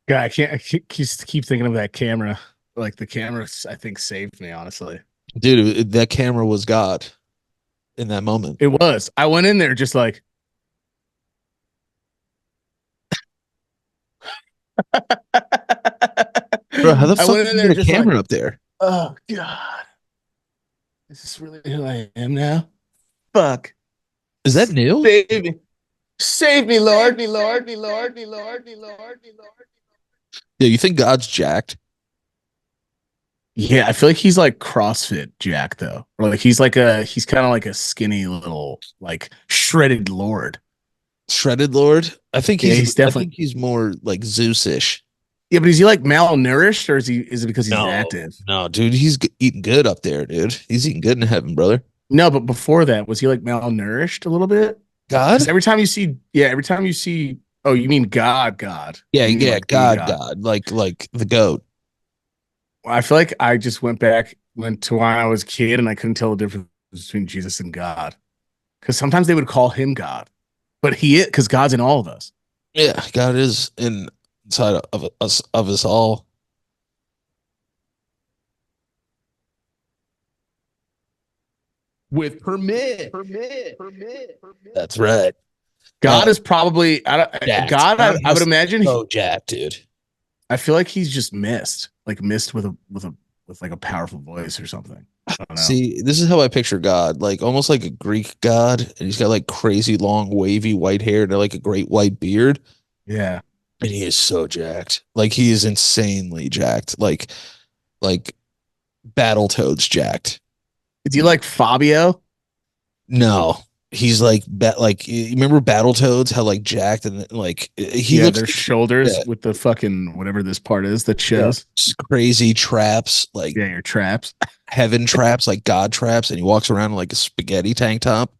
God, I keep thinking of that camera. Like the camera, I think saved me, honestly. Dude, that camera was God in that moment. It was. I went in there just like. Bro, how the fuck did you get a camera like, up there? Oh God, is this really who I am now? Fuck. Is that new? Save me, Lord, me, Lord, me, Lord, me, Lord, me, Lord, me, Lord. Yeah, you think God's jacked? Yeah, I feel like he's like CrossFit Jack though. Or like he's kind of like a skinny little like shredded lord. Shredded Lord. Yeah, he's I definitely think he's more like Zeus-ish. yeah, but is he like malnourished or is it because he's No, active? no, dude, he's eating good up there, dude. He's eating good in heaven, brother. No, but before that, was he like malnourished a little bit? Because God? every time you see, oh, you mean God. Yeah, You mean yeah, like the God, God. God, like the goat. I feel like I just went to when I was a kid and I couldn't tell the difference between Jesus and God. Because sometimes they would call him God, but he is because God's in all of us. Yeah, God is inside of us all. With permit. That's right. God is probably Jacked. God. God I would has to be imagine. so jacked, dude. I feel like he's just missed, like missed with like a powerful voice or something. I don't know. See, this is how I picture God, like almost like a Greek god, and he's got like crazy long, wavy white hair and like a great white beard, Yeah. and he is so jacked. Like he is insanely jacked. Like Battletoads jacked. Is he like Fabio? No, he's like you remember Battletoads how like jacked and like he Yeah, looks their shoulders yeah, with the fucking whatever this part is that yeah, shows. just crazy traps like Yeah, your traps. heaven traps like God traps, and he walks around in like a spaghetti tank top.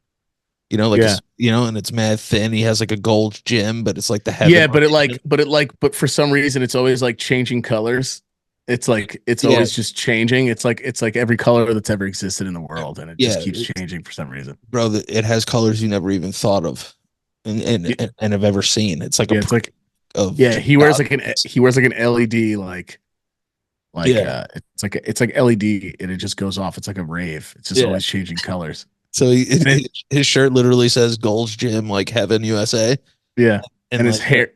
Yeah. And it's mad thin. He has like a gold gym, but it's like the heaven. Yeah, but for some reason it's always like changing colors. It's like it's Yeah, always just changing. It's like every color that's ever existed in the world, and it just yeah, keeps changing for some reason. bro. It has colors you never even thought of, and Yeah, have ever seen. It's like a yeah, it's like of yeah, God. he wears like an LED Yeah. it's like LED and it just goes off. It's like a rave. It's just Yeah. always changing colors. So And it his shirt literally says Gold's Gym, like Heaven USA, yeah, and and his like hair.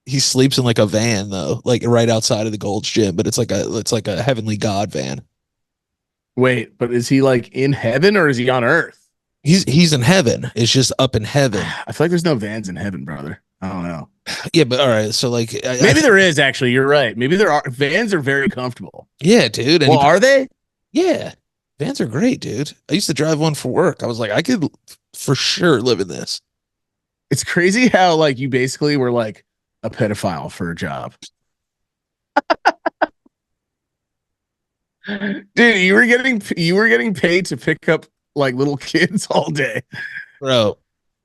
he sleeps in like a van though, like right outside of the Gold's Gym, but it's like a Heavenly God van. Wait, but is he like in heaven or is he on earth? He's in heaven. It's just up in heaven. I feel like there's no vans in heaven, brother. I don't know. Yeah, but all right. So like, Maybe there is actually. You're right. Maybe there are. Vans are very comfortable. yeah, dude. And Well, are they? yeah, vans are great, dude. I used to drive one for work. I was like, I could for sure live in this. It's crazy how like you basically were like a pedophile for a job. Dude, you were getting paid to pick up like little kids all day Bro.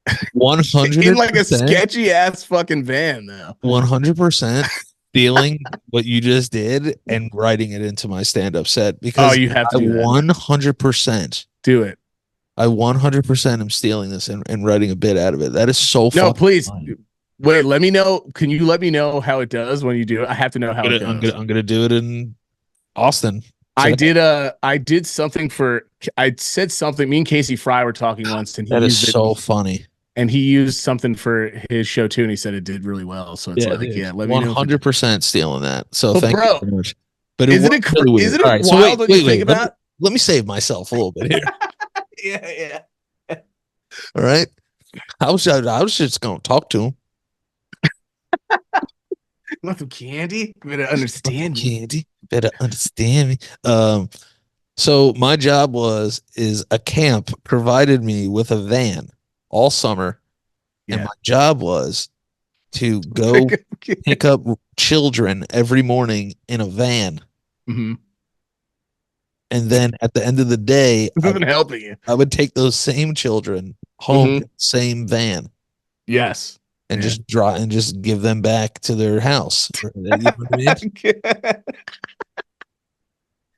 in like a 100%, sketchy ass fucking van though. 100% feeling what you just did and writing it into my stand-up set Oh, because you have to I do that. 100%, Do it. I 100% am stealing this and writing a bit out of it. That is so No, fucking please. funny. Wait, let me know. Can you let me know how it does when you do it? I have to know how it goes. I'm gonna do it in Austin. I did something for I said something. Me and Casey Fry were talking once and That is so funny. he used something for his show too, and he said it did really well. So it's Yeah, like, dude. yeah, let me know. 100% stealing that. So But thank you bro, very much. But it was really weird. isn't it All right, so wild when you think wait. about? Let me save myself a little bit here. Yeah. All right. I was just gonna talk to him. Want some candy? You better understand me. Candy, better understand me. So my job is a camp provided me with a van all summer, and Yeah. my job was to go pick up children every morning in a van, Mm-hmm. and then at the end of the day, This isn't helping you. I would take those same children home in the same van Yes. and Yeah. just draw and just give them back to their house. You know what I mean?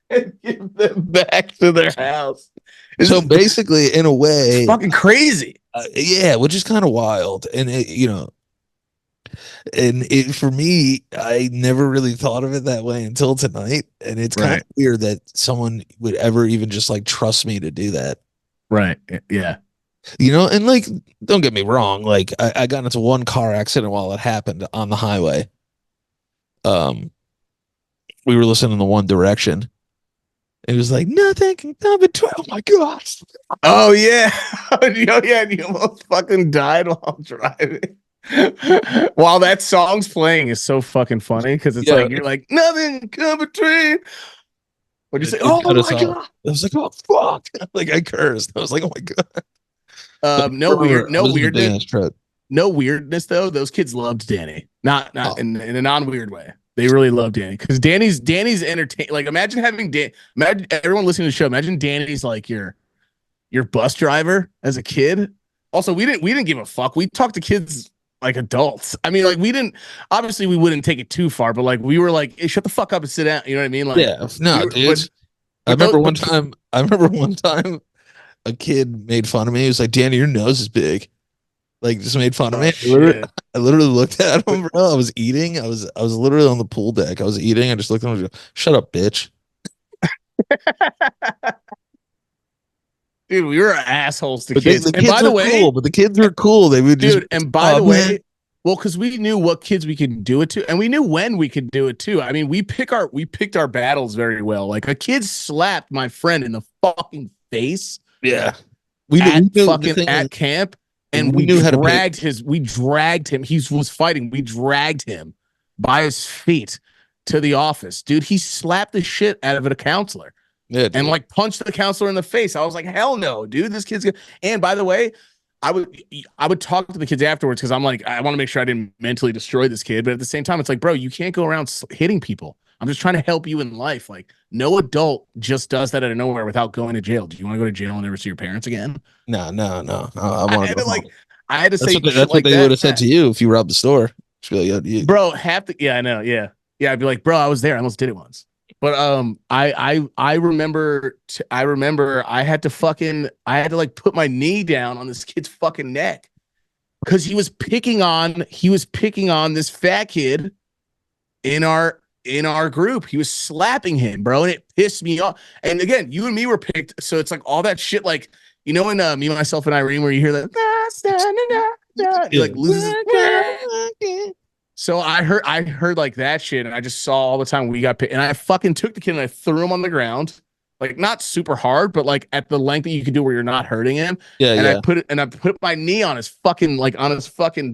And give them back to their house. So basically, in a way, It's fucking crazy. yeah, which is kind of wild, and for me, I never really thought of it that way until tonight, and it's kind Right. of weird that someone would ever even just like trust me to do that. Right. Yeah. And like, don't get me wrong, like I got into one car accident while it happened on the highway. We were listening to One Direction. It was like nothing can come between. Oh my gosh! Oh yeah. Oh yeah. And you almost fucking died while driving. While that song's playing is so fucking funny because it's Yeah. like you're like nothing come between. What'd you say? It Oh cut us my off. god. I was like, oh fuck! Like I cursed. I was like, oh my god. No weird, I no was in a big weirdness, ass truck. no weirdness though. Those kids loved Danny, not Oh, in a non-weird way. They really loved Danny because Danny's entertain. Like imagine having imagine everyone listening to the show. Imagine Danny's like your bus driver as a kid. Also, we didn't give a fuck. We talked to kids like adults. I mean, like we didn't obviously we wouldn't take it too far, but like we were like, hey, shut the fuck up and sit down. You know what I mean? Like yeah, no, we were, dude. I but those, remember one but time. I remember one time a kid made fun of me. He was like, "Danny, your nose is big." Like, just made fun of me. oh shit. I literally looked at him, bro. I was eating. I was literally on the pool deck. I was eating. I just looked at him and go, "Shut up, bitch." Dude, we were assholes to But kids. the And kids by the were way, cool. But the kids were cool. They would just, dude, and by oh the man, way, well, because we knew what kids we could do it to, and we knew when we could do it too. I mean, we picked our battles very well. Like a kid slapped my friend in the fucking face yeah. at We knew the fucking thing is, at camp, and we knew how to pick. we dragged him. He was fighting. We dragged him by his feet to the office. Dude, he slapped the shit out of a counselor. Yeah, dude. And like punched the counselor in the face. I was like, hell no, dude. This kid's gonna. And by the way, I would talk to the kids afterwards because I'm like, I want to make sure I didn't mentally destroy this kid. But at the same time, it's like, bro, you can't go around hitting people. I'm just trying to help you in life. Like, no adult just does that out of nowhere without going to jail. Do you want to go to jail and never see your parents again? No. I I want had to to go like, home. I had to That's say what they, shit that's what like they that. would have said to you if you robbed the store. Just be like, yeah, Bro, yeah, I know, yeah. I'd be like, bro, I was there. I almost did it once. But I remember I had to like put my knee down on this kid's fucking neck because he was picking on this fat kid in our group. He was slapping him, bro, and it pissed me off. And again, you and me were picked, so it's like all that shit, like you know, in Me, Myself, and Irene, where you hear that, he like loses. So I heard like that shit, and I just saw all the time we got picked, and I fucking took the kid and I threw him on the ground, like not super hard, but like at the length that you can do where you're not hurting him. yeah, And yeah. I put my knee on his fucking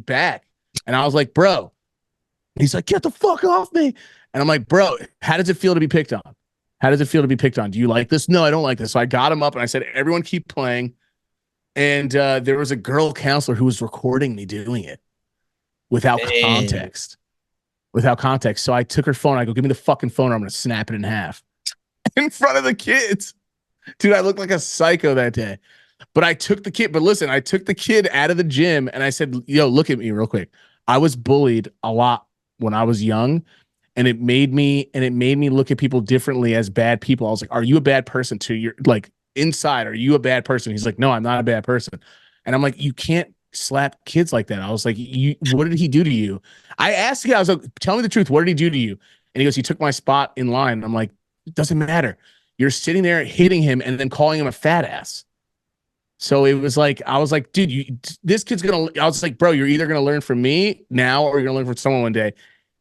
back, and I was like, bro. He's like, get the fuck off me, and I'm like, bro, how does it feel to be picked on? How does it feel to be picked on? Do you like this? No, I don't like this. So I got him up and I said, everyone keep playing. And there was a girl counselor who was recording me doing it without context. Without context. So I took her phone. I go, give me the fucking phone or I'm going to snap it in half in front of the kids. Dude, I looked like a psycho that day. But I took the kid. But listen, I took the kid out of the gym and I said, yo, look at me real quick. I was bullied a lot when I was young. And it made me look at people differently as bad people. I was like, are you a bad person to your like inside? Are you a bad person? He's like, no, I'm not a bad person. And I'm like, you can't slap kids like that. I was like, what did he do to you? I asked the guy, I was like, tell me the truth. What did he do to you? And he goes, he took my spot in line. And I'm like, it doesn't matter. You're sitting there hitting him and then calling him a fat ass. So it was like, I was like, dude, this kid's I was like, bro, you're either going to learn from me now or you're going to learn from someone one day.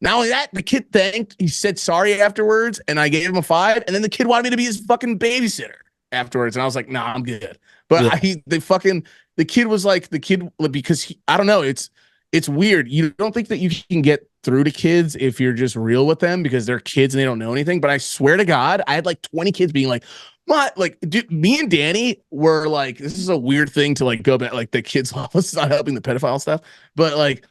Not only that, the kid he said sorry afterwards, and I gave him a 5, and then the kid wanted me to be his fucking babysitter afterwards, and I was like, nah, I'm good. But Yeah. the kid was like, because I don't know, it's weird. You don't think that you can get through to kids if you're just real with them because they're kids and they don't know anything. But I swear to God, I had like 20 kids being like, what? Like, dude, me and Danny were like, this is a weird thing to like go back, like the kids' office is not helping the pedophile stuff, but like,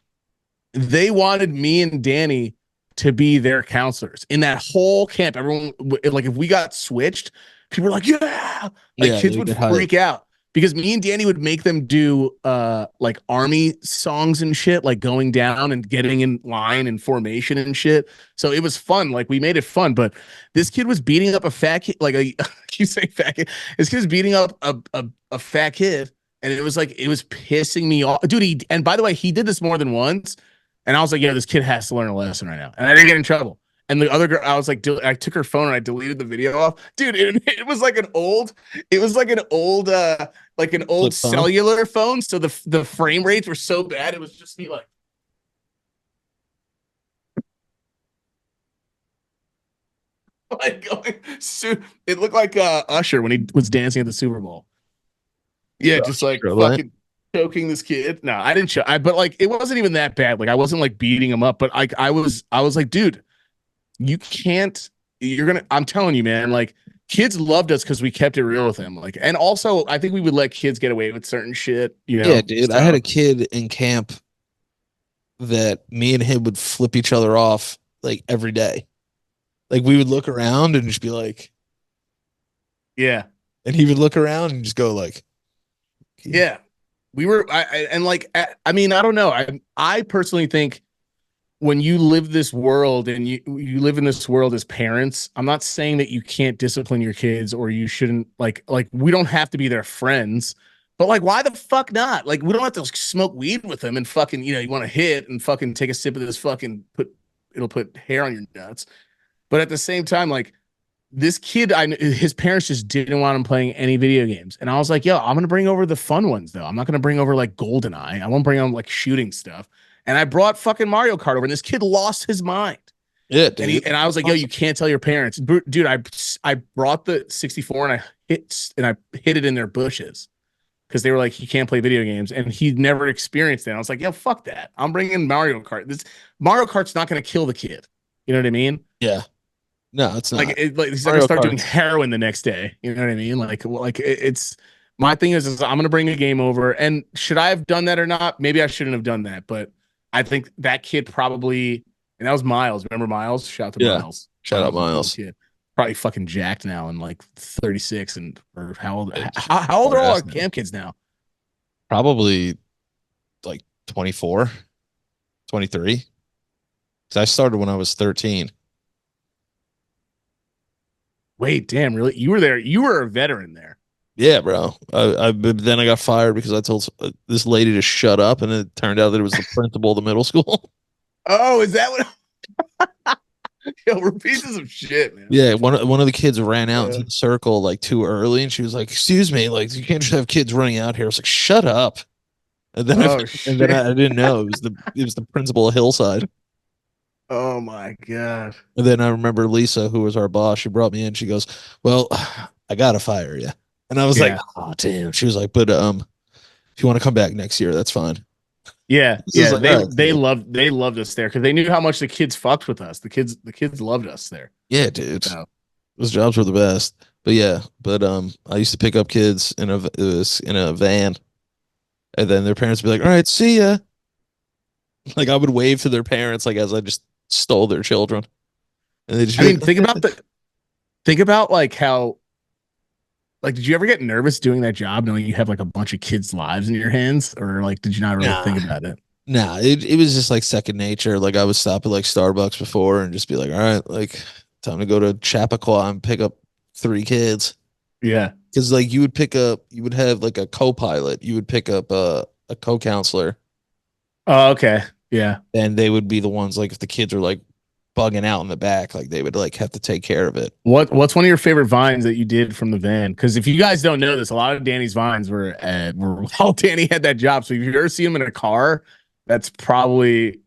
they wanted me and Danny to be their counselors in that whole camp. Everyone, like, if we got switched, people were like, yeah, like Yeah, kids they would get hyped. freak out because me and Danny would make them do like army songs and shit, like going down and getting in line and formation and shit. So it was fun. Like we made it fun, but this kid was beating up a fat kid. Like you say fat kid. This kid was beating up a fat kid. And it was like, it was pissing me off. Dude, and by the way, he did this more than once. And I was like, yeah, this kid has to learn a lesson right now. And I didn't get in trouble. And the other girl, I was like, I took her phone and I deleted the video off. Dude, it was like an old Flip phone? cellular phone. So the frame rates were so bad. It was just me like. Like going, it looked like Usher when he was dancing at the Super Bowl. Yeah, just like fucking choking this kid. No, I didn't choke. But like it wasn't even that bad. Like I wasn't like beating him up, but I was like, dude, you can't. I'm telling you, man. Like kids loved us because we kept it real with them. Like, and also I think we would let kids get away with certain shit, you Yeah, know. dude. I had So a kid in camp that me and him would flip each other off like every day. Like we would look around and just be like, yeah, and he would look around and just go like, yeah. We were and like I mean, I don't know. I personally think when you live this world and you live in this world as parents, I'm not saying that you can't discipline your kids or you shouldn't like we don't have to be their friends, but like why the fuck not? Like we don't have to smoke weed with them and fucking, you know, you want to hit and fucking take a sip of this fucking it'll put hair on your nuts. But at the same time, like this kid, his parents just didn't want him playing any video games. And I was like, yo, I'm gonna bring over the fun ones though. I'm not gonna bring over like GoldenEye. I won't bring on like shooting stuff. And I brought fucking Mario Kart over, and this kid lost his mind. yeah, And dude. I was like, yo, you can't tell your parents, dude. I brought the 64 and I hit it in their bushes because they were like, he can't play video games, and he never experienced that. I was like, yo, fuck that. I'm bringing Mario Kart. This Mario Kart's not gonna kill the kid. You know what I mean? Yeah. No, it's not. Like he's not gonna Mario start doing Kart. heroin the next day. You know what I mean? It's my thing is I'm gonna bring a game over. And should I have done that or not? Maybe I shouldn't have done that. But I think that kid probably, and that was Miles. Remember Miles? Shout out to Yeah. Miles. Shout out Was a cool Miles. kid. Probably fucking jacked now and like 36 and or how old? Yeah, How old are all our now. camp kids now? Probably like 24, 23. Because I started when I was 13. Wait, damn, really? You were there? You were a veteran there. Yeah, bro. But then I got fired because I told this lady to shut up, and it turned out that it was the principal of the middle school. Oh, is that what? Yo, we're pieces of shit, man. Yeah, one of the kids ran out into the circle like too early, and she was like, "Excuse me, like you can't just have kids running out here." I was like, "Shut up!" And then Oh and then shit. I didn't know it was the principal of Hillside. Oh my god. And then I remember Lisa, who was our boss, she brought me in. She goes, "Well, I gotta fire you." And I was like, Yeah. "Oh damn." She was like, "But if you want to come back next year, that's fine." Yeah, This is yeah. like, all right, They cool. loved us there because they knew how much the kids fucked with us. The kids loved us there. Yeah, dude. So Those jobs were the best. But yeah, but I used to pick up kids it was in a van, and then their parents would be like, "All right, see ya." Like I would wave to their parents like as I just stole their children, and they just I be mean, like, think about like how like did you ever get nervous doing that job knowing you have like a bunch of kids' lives in your hands, or like did you not really "Nah, think about it? nah." It was just like second nature. Like I would stop at like Starbucks before and just be like, "All right, like time to go to Chappaqua and pick up 3 kids." Yeah. Because like you would have like a co-pilot, you would pick up a co-counselor, Oh, okay. Yeah. and they would be the ones like if the kids are like bugging out in the back, like they would like have to take care of it. What's one of your favorite vines that you did from the van? Because if you guys don't know this, a lot of Danny's vines were while Danny had that job. So if you ever see him in a car, that's probably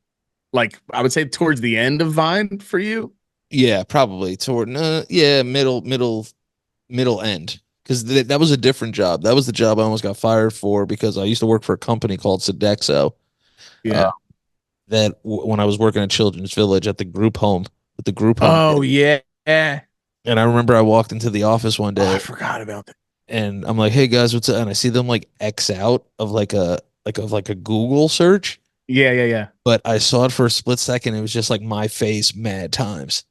like I would say towards the end of Vine for you. Yeah, probably toward yeah, middle end. Because that was a different job. That was the job I almost got fired for because I used to work for a company called Sodexo. Uh, Yeah. when I was working at Children's Village at the group home with the group home, Oh yeah. Yeah. and I remember I walked into the office one Oh, I day forgot about that. and I'm like, "Hey guys, what's up?" And I see them like X out of like a Google search, Yeah, yeah, yeah. but I saw it for a split second. It was just like my face mad times.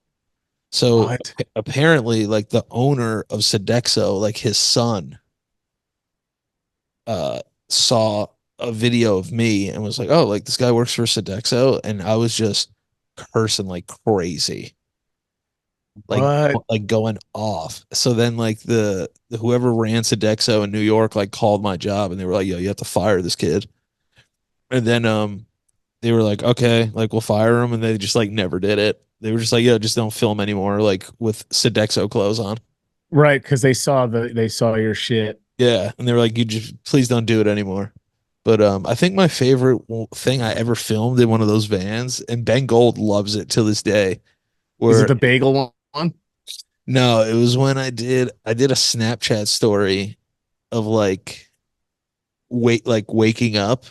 So What? apparently, like the owner of Sodexo, like his son, uh, saw a video of me and was like, "Oh, like this guy works for Sodexo," and I was just cursing like crazy, like What? like going off. So then, like the whoever ran Sodexo in New York, like called my job and they were like, "Yo, you have to fire this kid." And then they were like, "Okay, like we'll fire him," and they just like never did it. They were just like, "Yo, just don't film anymore, like with Sodexo clothes on." Right, because they saw your shit. Yeah, and they were like, "You just please don't do it anymore." But I think my favorite thing I ever filmed in one of those vans, and Ben Gold loves it to this day. Is it Where the bagel one? no, it was when I did a Snapchat story of like waking up,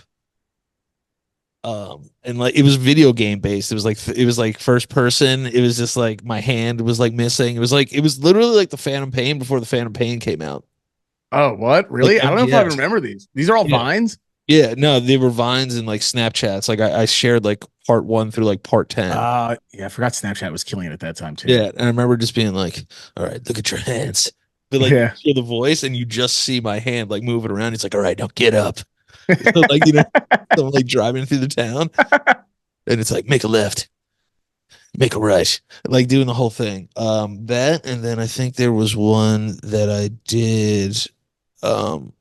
And like it was video game based. It was like first person. It was just like my hand was like missing. It was literally like the Phantom Pain before the Phantom Pain came out. Oh, what? Like Really? I don't know if I MGS. remember these. These are all Yeah. Vines? Yeah, no, they were Vines and like Snapchats. Like I shared like part one through like part 10. Yeah, I forgot Snapchat was killing it at that time too. Yeah, and I remember just being like, "All right, look at your hands." But like, Yeah. hear the voice, and you just see my hand like moving around. He's like, "All right, now get up." So, like so I'm like driving through the town, and it's like, "Make a left, make a right," like doing the whole thing. That, and then I think there was one that I did. Um,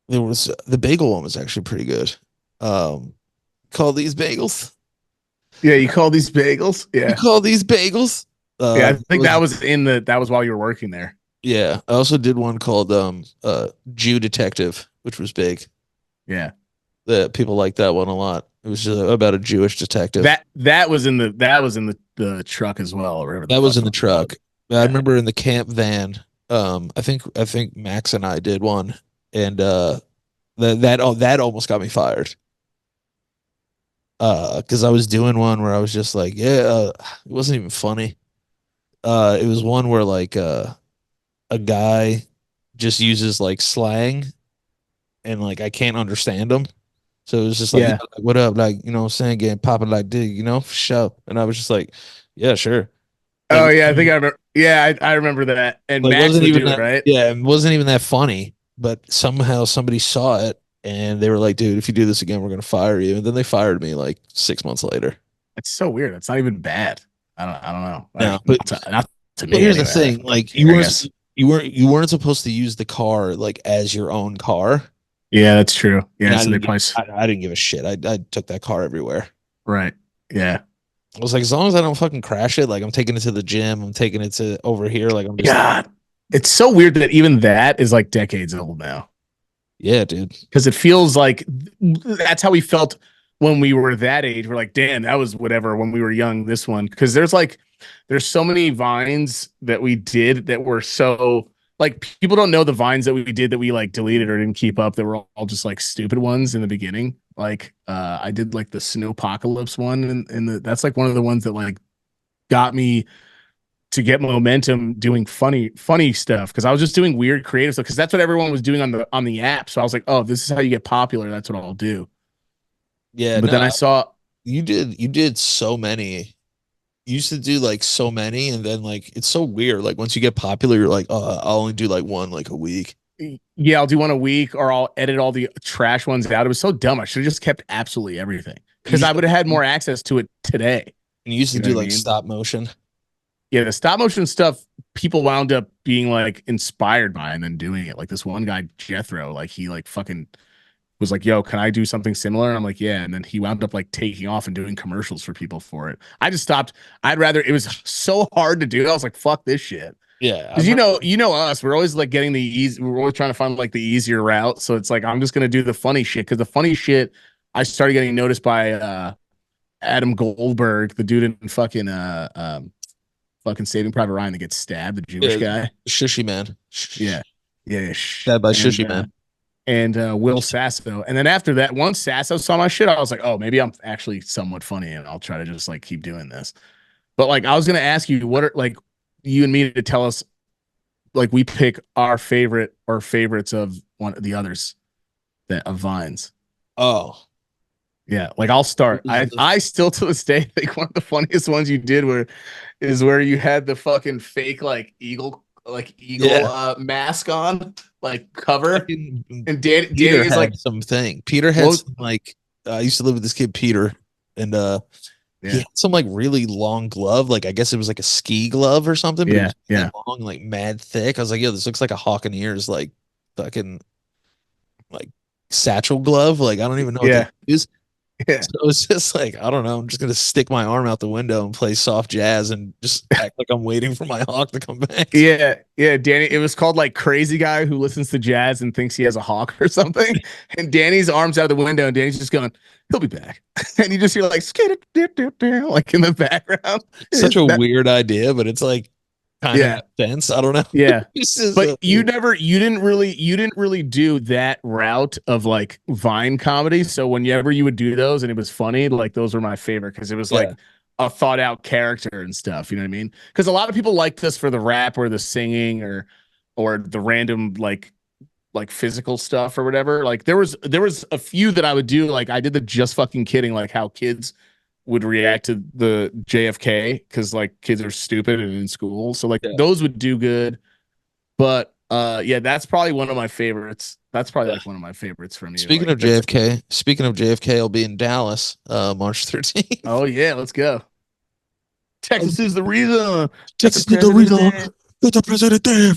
there was the bagel one was actually pretty good. Um, call these bagels. Yeah, you call these bagels? You Yeah. call these bagels. Yeah, I It think was that was while you were working there. Yeah, I also did one called Jew Detective, which was big. Yeah. That people liked that one a lot. It was just about a Jewish detective. That was in the truck as well, or whatever the That was fuck in it the was called. truck. I Yeah. remember in the camp van. I think Max and I did one, and that almost got me fired. Because I was doing one where I was just like, yeah, it wasn't even funny. It was one where like a guy just uses like slang and like I can't understand them. So it was just like, yeah, Yeah. like, what up? Like, what I'm saying, getting popping like dig, for sure. And I was just like, yeah, sure. Like, Oh yeah, I think I remember. Yeah, I remember that. And like Max wasn't would even do it, that, right? yeah, it wasn't even that funny. But somehow somebody saw it and they were like, dude, if you do this again, we're gonna fire you. And then they fired me like 6 months later. It's so weird. It's not even bad. I don't know. No, Not to but me here's the anyway. I thing, fucking like care, I guess. you weren't supposed to use the car like as your own car. Yeah, that's true. And Yeah, so they probably I didn't give a shit. I took that car everywhere. right. Yeah. I was like, as long as I don't fucking crash it, like I'm taking it to the gym, I'm taking it to over here, like I'm just, God, it's so weird that even that is like decades old now. yeah, dude. Because it feels like that's how we felt when we were that age. We're like, damn, that was whatever when we were young. This one, because there's so many vines that we did that were so like people don't know the vines that we did that we like deleted or didn't keep up that were all just like stupid ones in the beginning. Like I did like the snowpocalypse one, and that's like one of the ones that like got me to get momentum doing funny stuff because I was just doing weird creative stuff because that's what everyone was doing on the app. So I was like, oh, this is how you get popular. That's what I'll do. Yeah, But then no, I saw, you did so many. You used to do like so many, and then like it's so weird. Like once you get popular, you're like, oh, I'll only do like one like a week. yeah, I'll do one a week or I'll edit all the trash ones out. It was so dumb. I should have just kept absolutely everything You because I used would have had more access to it today. you used to You know do what I like mean? stop motion. Yeah, the stop motion stuff people wound up being like inspired by and then doing it. Like this one guy, Jethro, like he like fucking was like, yo, can I do something similar? And I'm like, yeah. And then he wound up like taking off and doing commercials for people for it. I just stopped. It was so hard to do. I was like, fuck this shit. Yeah, I Cause remember. you know us, we're always like getting the easy, we're always trying to find like the easier route. So it's like, I'm just going to do the funny shit. Cause the funny shit, I started getting noticed by, Adam Goldberg, the dude in fucking Saving Private Ryan that gets stabbed, the Jewish Yeah, guy. Shushy man. Yeah. Yeah. Stabbed by Shushy man. And Will Sasso. And then after that, once Sasso saw my shit, I was like, oh, maybe I'm actually somewhat funny and I'll try to just like keep doing this. But like, I was going to ask you, what are like you and me to tell us, like, we pick our favorite or favorites of one of the others that of Vines. Oh, Yeah. Like, I'll start. I still to this day think one of the funniest ones you did is where you had the fucking fake eagle yeah. mask on, like cover. Fucking And Danny Peter is like, had something. Peter had well, some like I used to live with this kid Peter, and he yeah, had some like really long glove. Like I guess it was like a ski glove or something, but it yeah, was really yeah, long, like mad thick. I was like, yo, this looks like a Hawk and Ears like fucking like satchel glove. Like I don't even know what they yeah, use. yeah. So it was just like, I don't know. I'm just gonna stick my arm out the window and play soft jazz and just act like I'm waiting for my hawk to come back. Yeah, yeah, Danny. It was called like Crazy Guy Who Listens to Jazz and Thinks He Has a Hawk or something. And Danny's arms out the window, and Danny's just going, "He'll be back." And you just hear like skid like in the background. Such a That, weird idea, but it's like kind of Yeah. makes sense. I don't know. Yeah. This is But you didn't really do that route of like Vine comedy. So whenever you would do those and it was funny, like those were my favorite because it was yeah. like a thought out character and stuff. You know what I mean? Because a lot of people like this for the rap or the singing or the random like physical stuff or whatever. Like there was a few that I would do. Like I did the just fucking kidding, like how kids would react to the JFK because like kids are stupid and in school. So like Yeah. those would do good. But yeah, that's probably one of my favorites. That's probably Yeah. like one of my favorites from you. Speaking Like of that's JFK, I'll be in Dallas March 13th. oh yeah, let's go. Texas is the reason. Texas Get is the reason. president. Get the president there.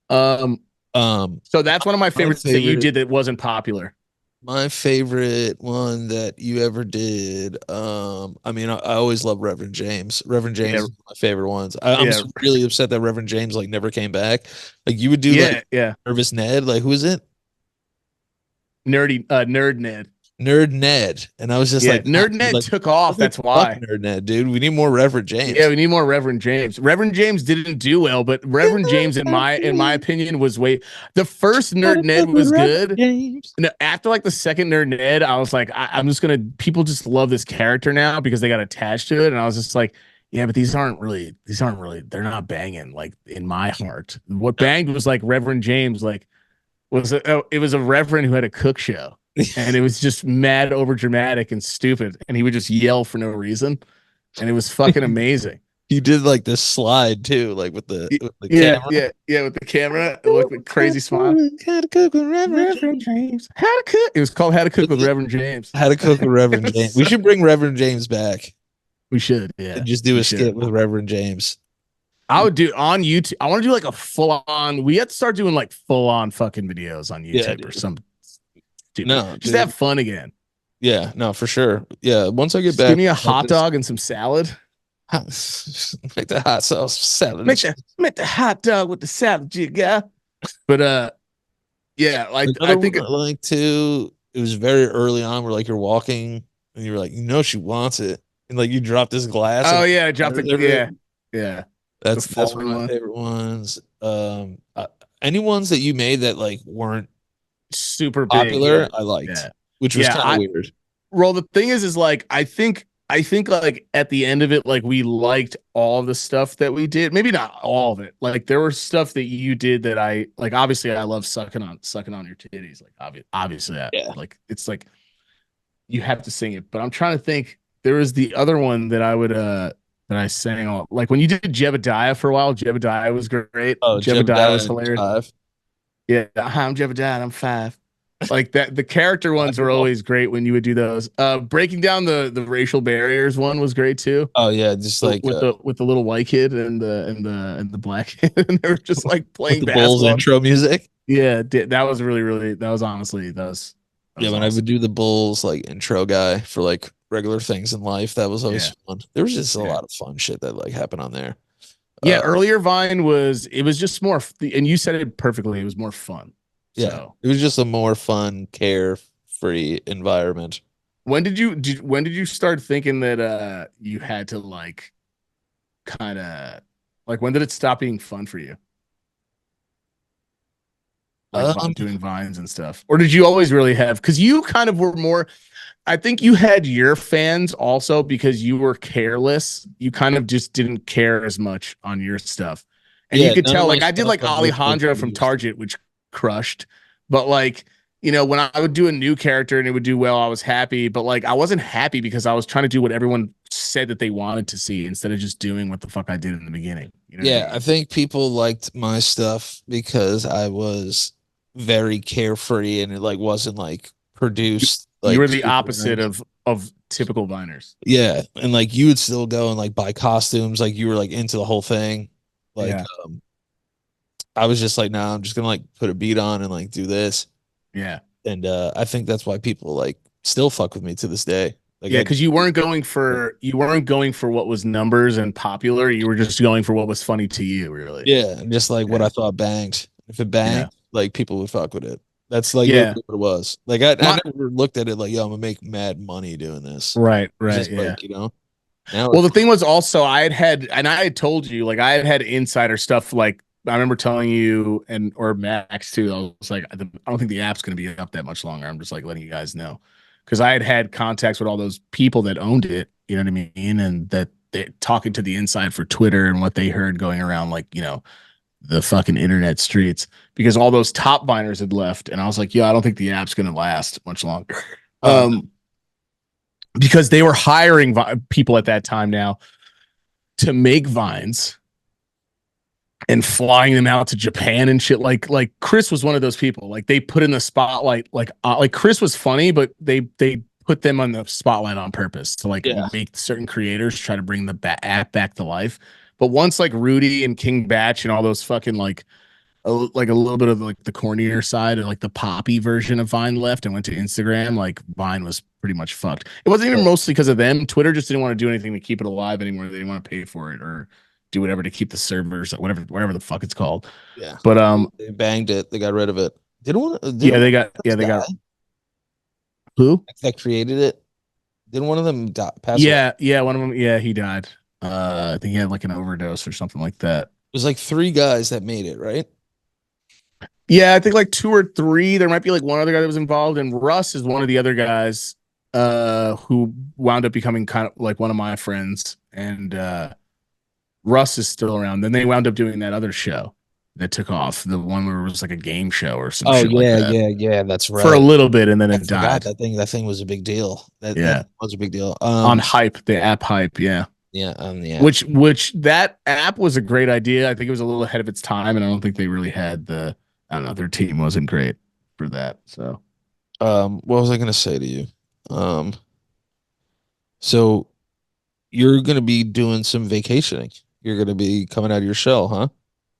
So that's one of my favorites that you favorite- did that wasn't popular. My favorite one that you ever did. I mean, I always love Reverend James. Reverend James Yeah. is my favorite ones. I'm Yeah. just really upset that Reverend James like never came back. Like you would do Yeah, like yeah. Nervous Ned. Like who is it? Nerd Ned. Nerd Ned. And I was just Yeah, like, Nerd Ned like, took off. That's fuck why. Nerd Ned, dude. We need more Reverend James. Yeah, we need more Reverend James. Reverend James didn't do well, but Reverend James, in my opinion, was way. The first Nerd Ned was good. James. No, after like the second Nerd Ned, I was like, I'm just gonna. People just love this character now because they got attached to it, and I was just like, yeah, but these aren't really. They're not banging like in my heart. What banged was like Reverend James, like it was a reverend who had a cook show. And it was just mad over dramatic and stupid. And he would just yell for no reason. And it was fucking amazing. He did like this slide too, like with the Yeah, camera. yeah, with the camera. It looked like crazy smile. How to cook with Reverend James. How to cook. It was called How to Cook with Reverend James. How to cook with Reverend James. We should bring Reverend James back We should, yeah. and just do we a should. skit with Reverend James. I would do on YouTube. I want to do like a full on. We have to start doing like full on fucking videos on Yeah, YouTube or dude. something. Stupid. No, just dude. have fun again. Yeah, no, for sure. Yeah, once I get Just back, give me a hot dog and some salad. make the hot sauce salad. Make the hot dog with the salad, you guy. But yeah, like Another I think one I like too. It was very early on where like you're walking and you were like, she wants it, and like you drop this glass. oh and yeah, I dropped it. Yeah. that's the one of my one. favorite ones. Any ones that you made that like weren't Super big, popular, yeah. I liked, Yeah. which was Yeah, kind of weird. Well, the thing is like I think like at the end of it, like we liked all of the stuff that we did. Maybe not all of it. Like there was stuff that you did that I like. Obviously, I love sucking on your titties. Like obviously, Yeah. like it's like you have to sing it. But I'm trying to think. There was the other one that I would that I sang all like when you did Jebediah for a while. Jebediah was great. Oh, Jebediah was hilarious. 5. Yeah, hi, I'm Jebediah. And I'm 5. Like that, the character ones were always great when you would do those. Breaking down the racial barriers one was great too. Oh yeah, just like with the little white kid and the black kid, and they were just like playing the Bulls basketball. intro music. Yeah, that was really that was honestly that was Yeah, when I awesome. would do the Bulls like intro guy for like regular things in life, that was always fun. There was just a lot of fun shit that like happened on there. Yeah, earlier Vine was just more, and you said it perfectly. It was more fun. Yeah, So, it was just a more fun, carefree environment. when did you start thinking that you had to like kind of like when did it stop being fun for you? Like doing vines and stuff, or did you always really have? Because you kind of were more. I think you had your fans also because you were careless. You kind of just didn't care as much on your stuff, and you could tell. Like I did like Alejandro from Target, which crushed, but like when I would do a new character and it would do well, I was happy. But like I wasn't happy because I was trying to do what everyone said that they wanted to see instead of just doing what the fuck I did in the beginning. You know Yeah, I think people liked my stuff because I was very carefree and it like wasn't like produced. Like you were the opposite of typical Viners. Yeah, and like you would still go and like buy costumes, like you were like into the whole thing. Like I was just like, nah, I'm just gonna like put a beat on and like do this. Yeah. And I think that's why people like still fuck with me to this day. Like, yeah, because you weren't going for what was numbers and popular. You were just going for what was funny to you, really. Yeah, just like what I thought banged. If it banged, like people would fuck with it. That's like what it was. Like I never looked at it like, yo, I'm gonna make mad money doing this. Right. Just Yeah. like, Now Well, the thing was also and I had told you, like I had insider stuff. Like I remember telling you and or Max too. I was like, I don't think the app's going to be up that much longer. I'm just like letting you guys know because I had contacts with all those people that owned it. You know what I mean? And that they talking to the inside for Twitter and what they heard going around, like the fucking internet streets because all those top viners had left, and I was like, yeah, I don't think the app's going to last much longer. um, Because they were hiring people at that time now to make vines and flying them out to Japan and shit. Like Chris was one of those people. Like they put in the spotlight. Like Chris was funny, but they put them on the spotlight on purpose to like yeah, make certain creators try to bring the app back to life. But once like Rudy and King Batch and all those fucking like like a little bit of like the cornier side and like the poppy version of Vine left and went to Instagram, like Vine was pretty much fucked. It wasn't even mostly because of them. Twitter just didn't want to do anything to keep it alive anymore. They didn't want to pay for it or do whatever to keep the servers, whatever the fuck it's called. yeah. But They banged it. They got rid of it. yeah, they got who? that created it. Didn't one of them pass away? Yeah, one of them. Yeah, he died. I think he had like an overdose or something like that. It was like 3 guys that made it, right? Yeah, I think like 2 or 3. There might be like one other guy that was involved, and Russ is one of the other guys who wound up becoming kind of like one of my friends. And Russ is still around. Then they wound up doing that other show that took off, the one where it was like a game show or some shit like that. yeah. That's right. For a little bit, and then I it died. That thing was a big deal. Yeah. That was a big deal. On Hype, the app Hype, yeah. Yeah, Which that app was a great idea. I think it was a little ahead of its time, and I don't think they really had I don't know, their team wasn't great for that. So what was I gonna say to you? So you're gonna be doing some vacationing. You're gonna be coming out of your shell, huh?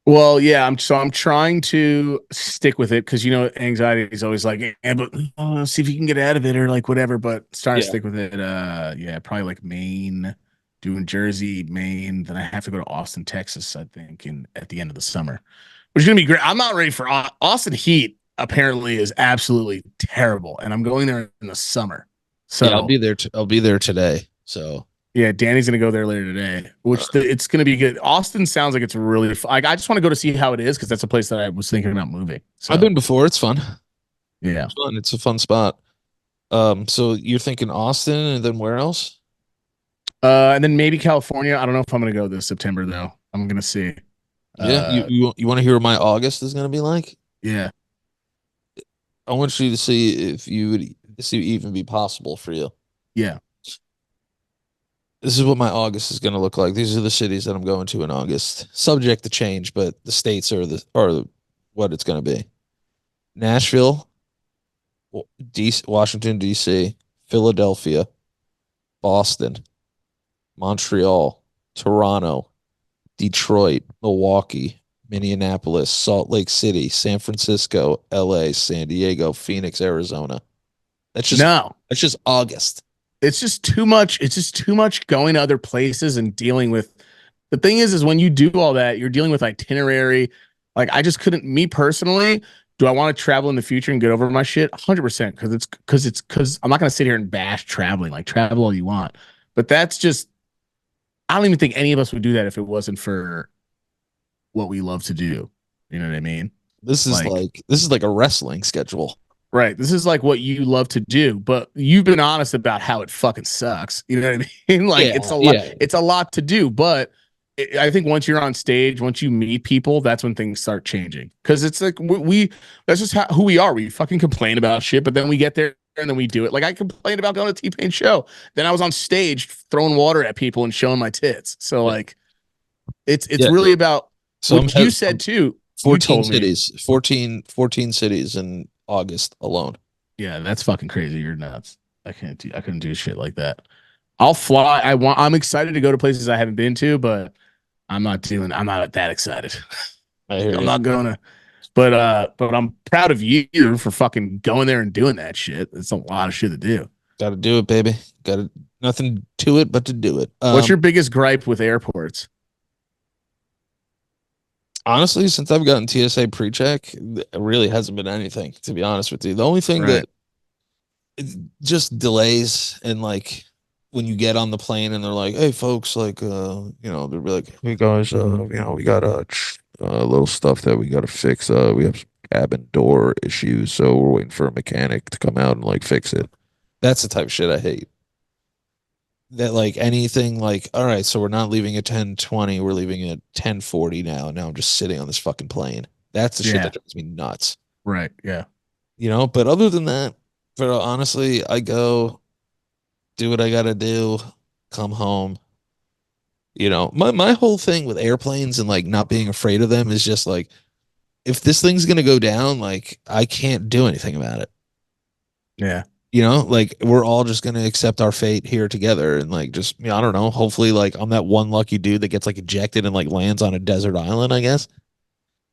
well, yeah, I'm trying to stick with it because anxiety is always like, yeah, but see if you can get out of it or like whatever. But starting to Yeah. stick with it. Yeah, probably like Maine, doing Jersey, Maine. Then I have to go to Austin, Texas, I think, at the end of the summer, which is gonna be great. I'm not ready for Austin heat. Apparently, is absolutely terrible, and I'm going there in the summer. So Yeah, I'll be there. I'll be there today. So yeah, Danny's gonna go there later today, which it's gonna be good. Austin sounds like it's really like I just want to go to see how it is because that's a place that I was thinking about moving. So I've been before. It's fun. yeah, It's fun. It's a fun spot. So you're thinking Austin, and then where else? and then maybe California. I don't know if I'm gonna go this September though. I'm gonna see. Yeah, you want to hear what my August is gonna be like? Yeah, I want you to see if you would this would even be possible for you. yeah. This is what my August is going to look like. These are the cities that I'm going to in August. Subject to change, but the states are what it's going to be. Nashville, Washington D.C., Philadelphia, Boston, Montreal, Toronto, Detroit, Milwaukee, Minneapolis, Salt Lake City, San Francisco, L.A., San Diego, Phoenix, Arizona. That's just August. It's just too much. It's just too much going to other places and dealing with. The thing is when you do all that, you're dealing with itinerary. Like I just couldn't. Me personally, do I want to travel in the future and get over my shit? 100%. Because I'm not gonna sit here and bash traveling. Like travel all you want, but that's just. I don't even think any of us would do that if it wasn't for what we love to do. You know what I mean? This is like a wrestling schedule. Right. This is like what you love to do, but you've been honest about how it fucking sucks. You know what I mean? Like it's a lot. Yeah. It's a lot to do, but I think once you're on stage, once you meet people, that's when things start changing. Because it's like that's just who we are. We fucking complain about shit, but then we get there and then we do it. Like I complained about going to T-Pain show, then I was on stage throwing water at people and showing my tits. So like, it's really about what you said too. 14 cities, 14 cities in August alone. Yeah, that's fucking crazy. You're nuts. I couldn't do shit like that. I'll fly. I'm excited to go to places I haven't been to, but I'm not that excited. I'm not gonna. But I'm proud of you for fucking going there and doing that shit. It's a lot of shit to do. Gotta do it, baby. Nothing to it but to do it. What's your biggest gripe with airports? Honestly, since I've gotten TSA pre-check, it really hasn't been anything, to be honest with you. The only thing that just delays and like when you get on the plane and they're like, "Hey, folks, like, they'll be like, hey guys, we got a little stuff that we got to fix. We have some cabin door issues, so we're waiting for a mechanic to come out and like fix it." That's the type of shit I hate. That like anything like, all right, so we're not leaving at 10:20, we're leaving at 10:40 now. Now I'm just sitting on this fucking plane. That's the shit Yeah. that drives me nuts. Right. Yeah. But other than that, but honestly, I go do what I gotta do, come home. My whole thing with airplanes and like not being afraid of them is just like if this thing's gonna go down, like I can't do anything about it. Yeah. Like we're all just gonna accept our fate here together and like just I don't know. Hopefully, like I'm that one lucky dude that gets like ejected and like lands on a desert island, I guess.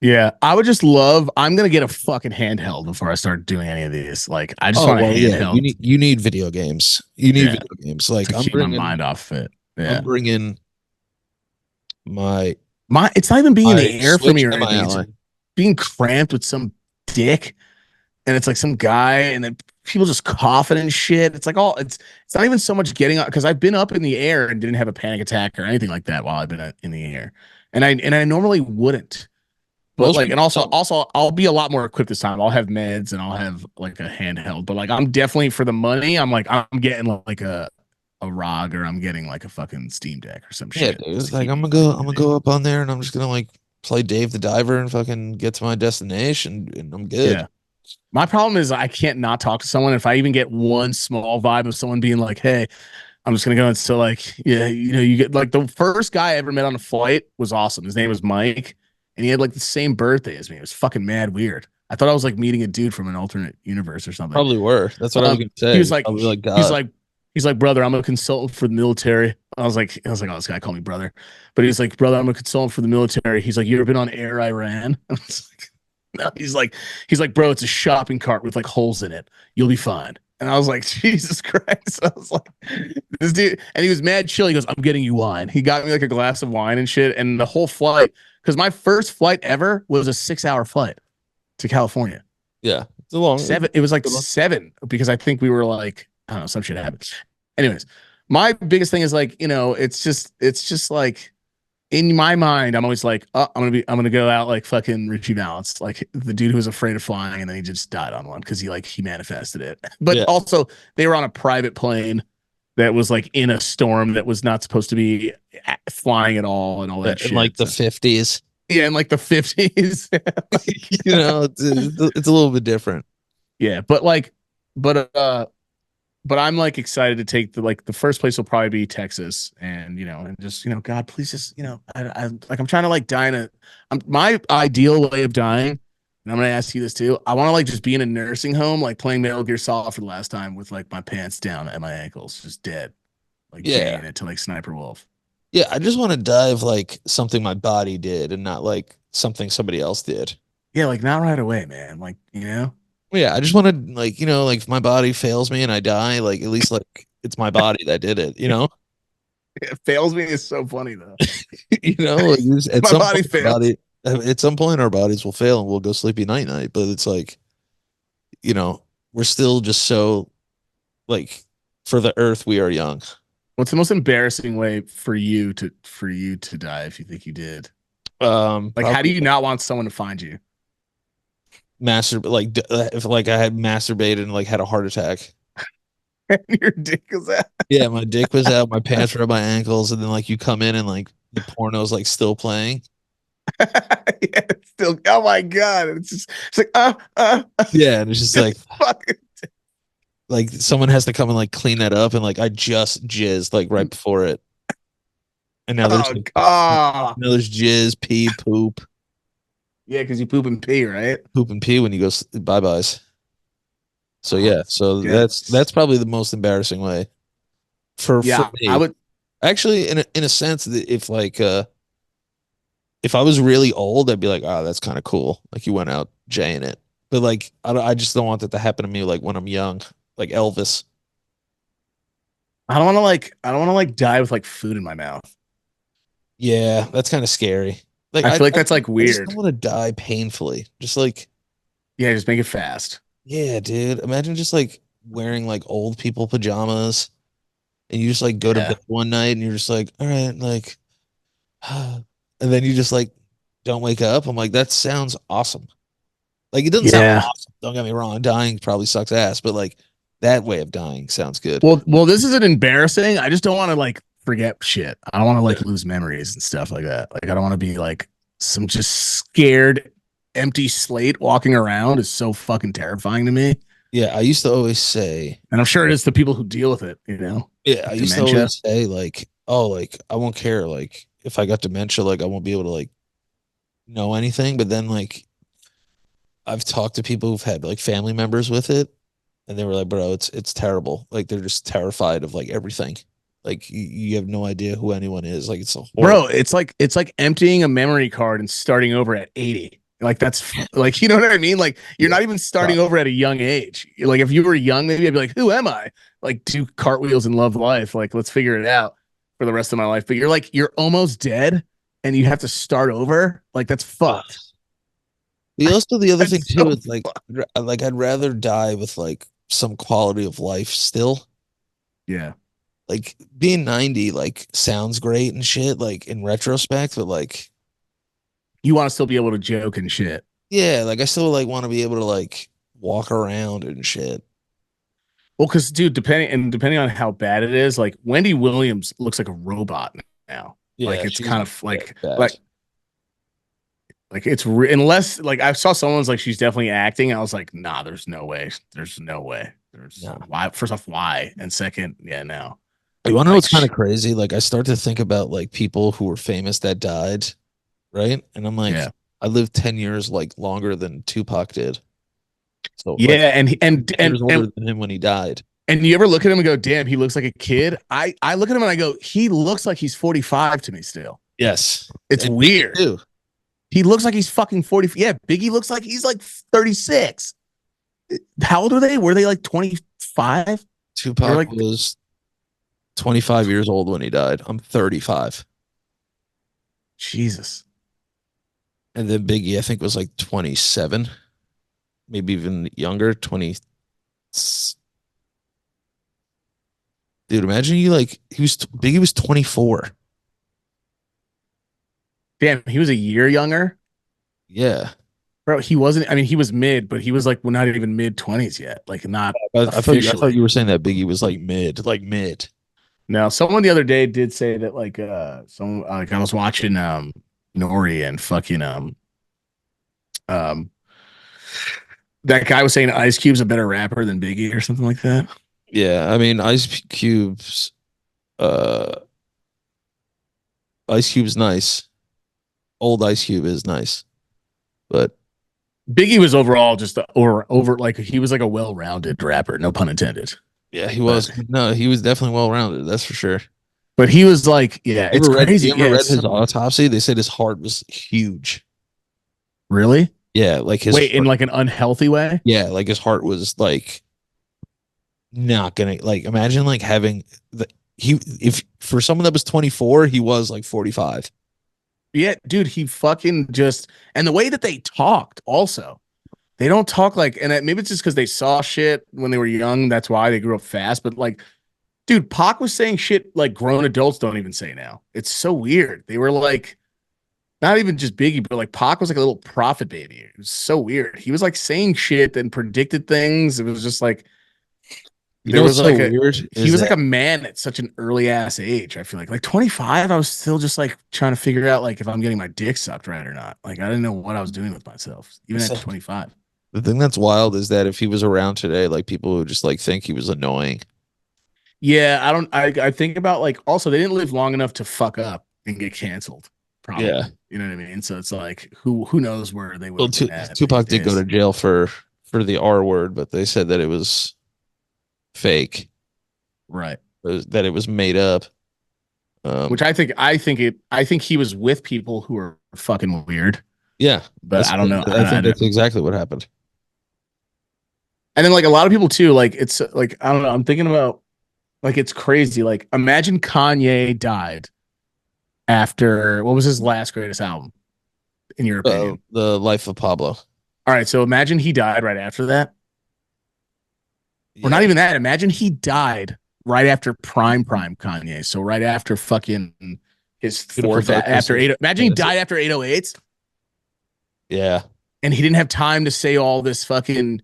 Yeah. I would just love, I'm going to get a fucking handheld before I start doing any of these. Like, I just Oh want a well, yeah. You handheld. need you need video games. You need Yeah. video games. Like To keep my mind off it. I'm Yeah. bringing my It's not even being in my the air for Switch me or and my anything. It's ally. being cramped with some dick, and it's like some guy, and then people just coughing and shit. It's like it's not even so much getting up because I've been up in the air and didn't have a panic attack or anything like that while I've been in the air, and I normally wouldn't. But Most like, and people also, don't. also, I'll be a lot more equipped this time. I'll have meds and I'll have like a handheld. But like, I'm definitely for the money. I'm like, I'm getting like a ROG or I'm getting like a fucking Steam Deck or some Yeah, shit. dude. Just It's to like keep I'm me gonna go. fucking I'm gonna busy. go up on there and I'm just gonna like play Dave the Diver and fucking get to my destination and I'm good. Yeah. My problem is I can't not talk to someone. If I even get one small vibe of someone being like, "Hey, I'm just gonna go," and so like, yeah, you get like the first guy I ever met on a flight was awesome. His name was Mike, and he had like the same birthday as me. It was fucking mad weird. I thought I was like meeting a dude from an alternate universe or something. Probably were. That's what I was gonna He say. was You're like, probably like he's God. like, he's like, brother, I'm a consultant for the military. I was like, oh, this guy called me brother, but he's like, brother, I'm a consultant for the military. He's like, you ever been on Air Iran? I was like, no. He's like, bro, it's a shopping cart with like holes in it. You'll be fine. And I was like, Jesus Christ. I was like, this dude, and he was mad chill. He goes, I'm getting you wine. He got me like a glass of wine and shit. And the whole flight, because my first flight ever was a 6 hour flight to California. Yeah, it's a long. Seven. It was like Good one. 7 because I think we were like, I don't know, some shit happened. Anyways, my biggest thing is like, it's just like in my mind, I'm always like, oh, I'm gonna go out like fucking Richie Valens, like the dude who was afraid of flying and then he just died on one because he manifested it. But Yeah, also they were on a private plane that was like in a storm that was not supposed to be flying at all and all that in like shit. the So, 50s. yeah, in like the 50s. Like, It's a little bit different. yeah, but I'm like excited to take the first place will probably be Texas, and just God, please just I'm trying to like die in my ideal way of dying, and I'm gonna ask you this too. I want to like just be in a nursing home, like playing Metal Gear Solid for the last time with like my pants down at my ankles, just dead, like Yeah, Jaying it to like Sniper Wolf. yeah. I just want to dive like something my body did and not like something somebody else did. Yeah, like not right away, man. Like. Yeah, I just want to like if my body fails me and I die, like at least like it's my body that did it. It fails me is so funny though. Like, at My some body point fails. at some point our bodies will fail and we'll go sleepy night night. But it's like, you know, we're still just so like for the earth we are young. What's the most embarrassing way for you to die if you think you did? Like, how do Probably you not want someone to find you? if like I had masturbated and like had a heart attack. Your dick is out. Yeah, my dick was out, my pants were at my ankles, and then like you come in and like the porno's like still playing. Yeah, it's still. Oh my god! It's like Yeah, and it's just like fucking. someone has to come and like clean that up, and like I just jizzed like right before it, and now there's Oh like, god. now there's jizz, pee, poop, Yeah, because you poop and pee, right? poop and pee when you go bye byes. So Oh, yeah, so yeah. that's probably the most embarrassing way for Yeah, I me. would. Actually, in a sense, that if I was really old, I'd be like, oh, that's kind of cool. Like you went out jaying it. But like, I just don't want that to happen to me. Like when I'm young, like Elvis. I don't want to like. I don't want to like die with like food in my mouth. Yeah, that's kind of scary. Like I feel like that's like I just weird. don't want to die painfully. Just like, Yeah, just make it fast. yeah, dude. Imagine just like wearing like old people pajamas and you just like go to Yeah. bed one night and you're just like, all right, like, and then you just like don't wake up. I'm like, that sounds awesome. Like it doesn't sound Yeah. awesome. Don't get me wrong. Dying probably sucks ass, but like that way of dying sounds good. Well, this isn't embarrassing. I just don't want to like forget shit. I don't want to Yeah. like lose memories and stuff like that. Like I don't want to be like some just scared, empty slate walking around is so fucking terrifying to me. Yeah, I used to always say, And I'm sure it is the people who deal with it, yeah, I like used to dementia. always say like, oh, like I won't care. Like if I got dementia, like I won't be able to like know anything. But then like I've talked to people who've had like family members with it, and they were like, bro, it's terrible. Like they're just terrified of like everything. Like you have no idea who anyone is. Like it's a horrible. Bro, it's like emptying a memory card and starting over at 80. Like that's like you know what I mean? Like you're Yeah. not even starting over at a young age. Like if you were young, maybe I'd be like, who am I? Like do cartwheels and love life. Like let's figure it out for the rest of my life. But you're almost dead and you have to start over. Like that's fucked. Also, the other thing That's too so is like I'd rather die with like some quality of life still. yeah. Like being 90 like sounds great and shit, like in retrospect, but like You want to still be able to joke and shit. yeah, like I still like want to be able to like walk around and shit. Well, because dude, depending on how bad it is, like Wendy Williams looks like a robot now. Like Yeah, it's she's kind of like bad. like it's unless like I saw someone's like she's definitely acting. I was like, nah, there's no way. There's no way. There's No. why. First off, why, and second, yeah, no. You want to know Like what's kind of crazy? Like I start to think about like people who were famous that died, right? And I'm like, yeah, I lived 10 years like longer than Tupac did. So like yeah, and 10 years older than him when he died. and you ever look at him and go, damn, he looks like a kid. I look at him and I go, he looks like he's 45 to me still. Yes. It's And weird. too. He looks like he's fucking 40. Yeah, Biggie looks like he's like 36. How old are they? Were they like 25? Tupac like was 25 years old when he died. I'm 35. Jesus. And then Biggie, I think, was like 27, maybe even younger, 20. Dude, imagine you like, Biggie was 24. Damn, he was a year younger. Yeah. Bro, he wasn't. I mean, he was mid, but he was like not even mid 20s yet. Like not I thought officially. you were saying that Biggie was like mid, like mid. Now, someone the other day did say that like some like I was watching Nori and fucking um that guy was saying Ice Cube's a better rapper than Biggie or something like that. Yeah. I mean, uh, Ice Cube's nice. Old Ice Cube is nice. But Biggie was overall just over like he was like a well-rounded rapper, no pun intended. yeah, he was. No, he was definitely well rounded. That's for sure. But he was like, yeah, it's crazy. You ever Yeah, read his autopsy? They said his heart was huge. really? Yeah, like his Wait, in like an unhealthy way? yeah, like his heart was like not gonna like imagine like having the he if for someone that was 24, he was like 45. Yeah, dude, he fucking just and the way that they talked also. They don't talk like and maybe it's just because they saw shit when they were young. That's why they grew up fast. But like, dude, Pac was saying shit like grown adults don't even say now. It's so weird. They were like not even just Biggie, but like Pac was like a little prophet baby. It was so weird. He was like saying shit and predicted things. It was just like You there know was what's so like a weird he is was like that a man at such an early ass age. I feel like 25, I was still just like trying to figure out like if I'm getting my dick sucked right or not. Like I didn't know what I was doing with myself, even at 25. the thing that's wild is that if he was around today, like people would just like think he was annoying. Yeah, I don't. I think about like also they didn't live long enough to fuck up and get canceled. Probably, Yeah. you know what I mean. So it's like who knows where they would Well, have been at Tupac these did go days. to jail for the R word, but they said that it was fake, Right. that it was made up. Which I think he was with people who are fucking weird, Yeah, but I don't know. I think that's exactly what happened. And then like a lot of people too. Like it's like I don't know. I'm thinking about like it's crazy. Like imagine Kanye died after what was his last greatest album in your opinion? The Life of Pablo. All right, so imagine he died right after that. Or Yeah. not even that. Imagine he died right after prime Kanye. So right after fucking his Beautiful fourth Dark after Twisted eight. Imagine he Fantasy. died after 808s Yeah. and he didn't have time to say all this fucking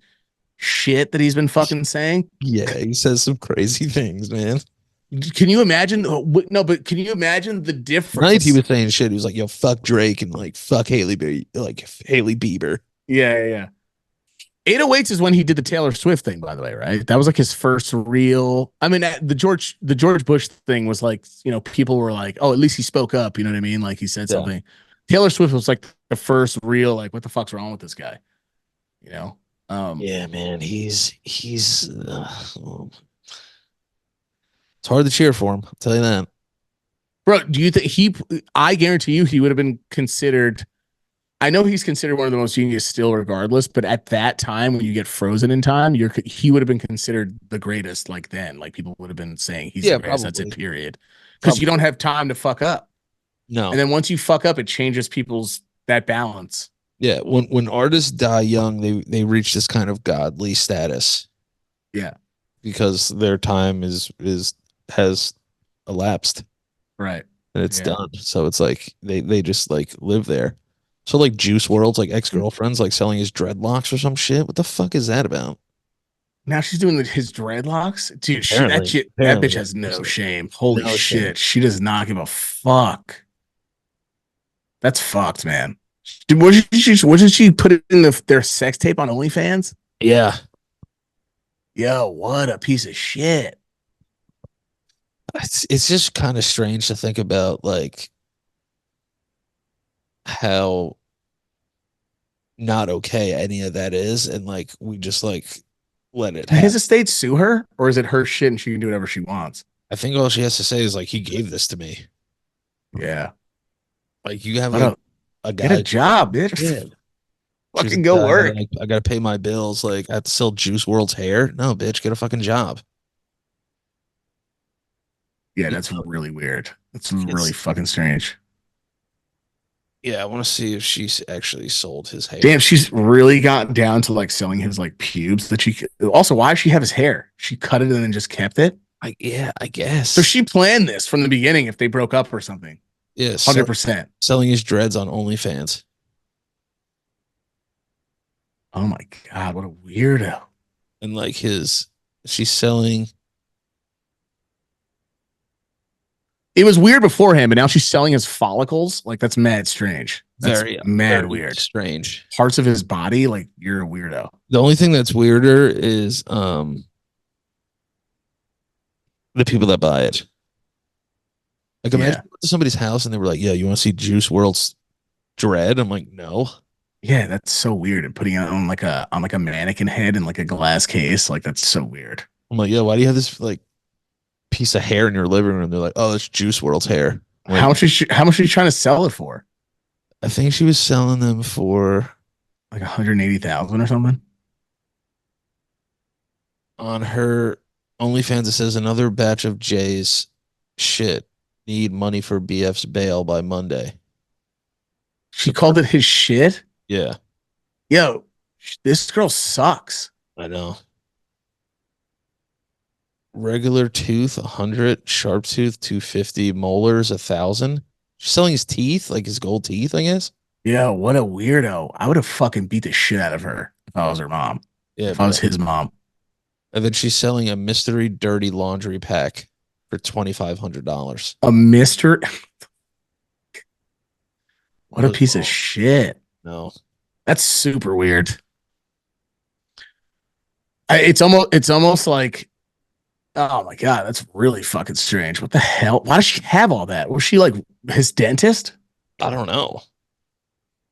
shit that he's been fucking saying. Yeah, he says some crazy things, man. Can you imagine? No, but can you imagine the Night he difference? was saying shit. He was like, "Yo, fuck Drake and like fuck Haley Bieber." Yeah, yeah, yeah. 808s is when he did the Taylor Swift thing, by the way, right? That was like his first real. I mean, the George Bush thing was like, people were like, oh, at least he spoke up. You know what I mean? Like he said Yeah. something. Taylor Swift was like the first real, like, what the fuck's wrong with this guy? You know? Yeah, man. It's hard to cheer for him. I'll tell you that. Bro, do you think I guarantee you he would have been considered. I know he's considered one of the most genius still, regardless. But at that time, when you get frozen in time, he would have been considered the greatest. Like then, like people would have been saying he's Yeah, the greatest. That's it. probably. Period. Because you don't have time to fuck up, No. and then once you fuck up, it changes people's that balance. Yeah, when artists die young, they reach this kind of godly status. Yeah. Because their time has elapsed. Right. And it's Yeah. done. So it's like they just like live there. So like Juice World's like ex-girlfriends like selling his dreadlocks or some shit. What the fuck is that about? Now she's doing his dreadlocks, dude. Apparently. That bitch has no shame. Holy No shame. shit, she does not give a fuck. That's fucked, man. Dude, wasn't she put it in their sex tape on OnlyFans? Yeah. Yo, what a piece of shit. It's just kind of strange to think about like how not okay any of that is, and like we just like let it Did his happen. estate sue her, or is it her shit and she can do whatever she wants? I think all she has to say is like he gave this to me. Yeah. Like you have What a Get a guy. job, bitch. Yeah. She's Fucking like, go work. I gotta pay my bills. Like I have to sell Juice World's hair. No, bitch, get a fucking job. Yeah, that's really weird. That's It's- really fucking strange. Yeah, I want to see if she's actually sold his hair. Damn, she's really got down to like selling his like pubes that she also why does she have his hair? She cut it and then just kept it. I guess. So she planned this from the beginning if they broke up or something. Yeah, 100%. selling his dreads on OnlyFans. Oh my god, what a weirdo. And like she's selling. It was weird beforehand, but now she's selling his follicles. Like that's mad strange. That's Very mad weird. strange. Parts of his body, like you're a weirdo. The only thing that's weirder is the people that buy it. Like imagine you went to somebody's house and they were like, "Yeah, you want to see Juice World's dread?" I'm like, "No." Yeah, that's so weird. And putting it on like a mannequin head in like a glass case, like that's so weird. I'm like, "Yeah, why do you have this like piece of hair in your living room?" They're like, "Oh, it's Juice World's hair." Like, How much is she trying to sell it for? I think she was selling them for Like 180,000 or something. on her OnlyFans. It says another batch of Jay's shit. Need money for BF's bail by Monday. She called it his shit. Yeah, Yo, this girl sucks. I know. Regular tooth 100, sharp tooth 250, molars 1,000. She's selling his teeth, like his gold teeth, I guess. Yeah, what a weirdo. I would have fucking beat the shit out of her if I was her mom. Yeah, If I was his mom. and then she's selling a mystery dirty laundry pack for $2,500. A mister. What a What is piece of wrong? shit. No, That's super weird. It's almost like, oh my god, that's really fucking strange. What the hell? Why does she have all that? Was she like his dentist? I don't know.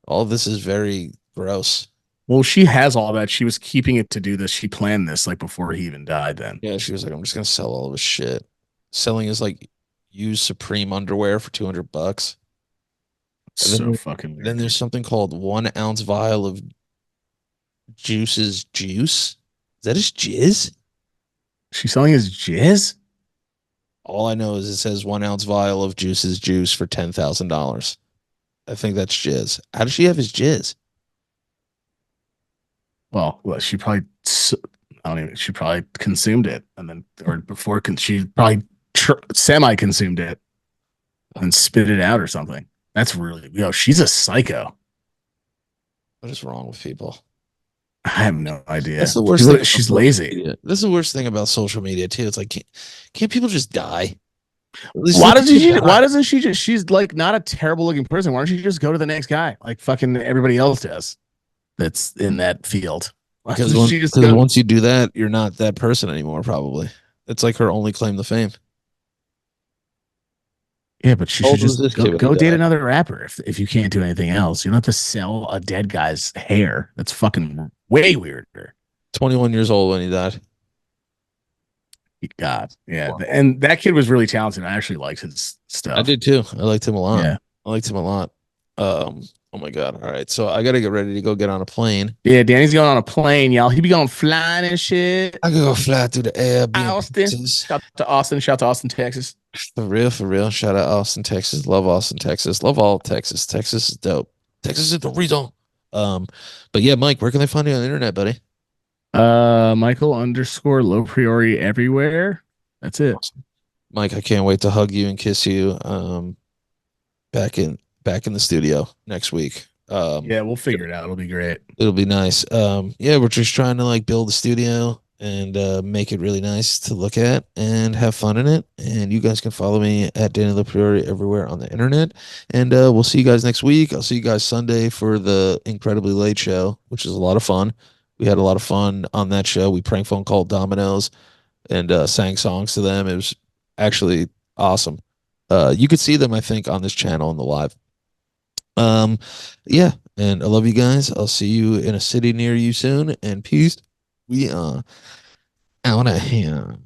All of this is very gross. Well, she has all that. She was keeping it to do this. She planned this like before he even died. Then Yeah, she was like, I'm just gonna sell all of his shit. Selling his like used Supreme underwear for $200. so fucking weird. Then there's something called 1 ounce vial of Juice's juice. Is that his jizz? She's selling his jizz. All I know is it says 1 ounce vial of Juice's juice for $10,000. I think that's jizz. How does she have his jizz? Well, she probably. I don't even. She probably consumed it, and then or before she probably semi consumed it and spit it out or something. That's really she's a psycho. What is wrong with people? I have no That's idea. the worst thing about She's social lazy. media. This is the worst thing about social media too. It's like can't people just die? At least Why let doesn't people she? die. Why doesn't she just? She's like not a terrible looking person. Why don't she just go to the next guy like fucking everybody else does? That's in that field. Why Because doesn't once she just because go? once you do that, you're not that person anymore. Probably. It's like her only claim to fame. Yeah, but she How should old was just this kid when he go date died? another rapper if you can't do anything else. You don't have to sell a dead guy's hair. That's fucking way weirder. 21 years old when he died. God, yeah, Wow. and that kid was really talented. I actually liked his I stuff. did too. I liked him a lot. Yeah, I liked him a lot. Oh my God. All right. So I gotta get ready to go get on a plane. yeah. Danny's going on a plane, y'all. He be going flying and shit. I could go fly through the air, be in Austin, Texas. shout to Austin, shout to Austin, Texas. For real, for real. Shout out Austin, Texas. Love Austin, Texas. Love all Texas. Texas is dope. Texas is the reason. Um, but yeah, Mike, where can they find you on the internet, buddy? Michael underscore low priori everywhere. That's it. Awesome. Mike, I can't wait to hug you and kiss you. Back in the studio next week. Yeah, we'll figure it out. It'll be great. It'll be nice. Yeah, we're just trying to like build a studio and make it really nice to look at and have fun in it. And you guys can follow me at Danny LoPriore everywhere on the internet. And we'll see you guys next week. I'll see you guys Sunday for the Incredibly Late Show, which is a lot of fun. We had a lot of fun on that show. We prank phone called Domino's and sang songs to them. It was actually awesome. You could see them, I think, on this channel in the live. Yeah, and I love you guys. I'll see you in a city near you soon. And peace. We are out of here.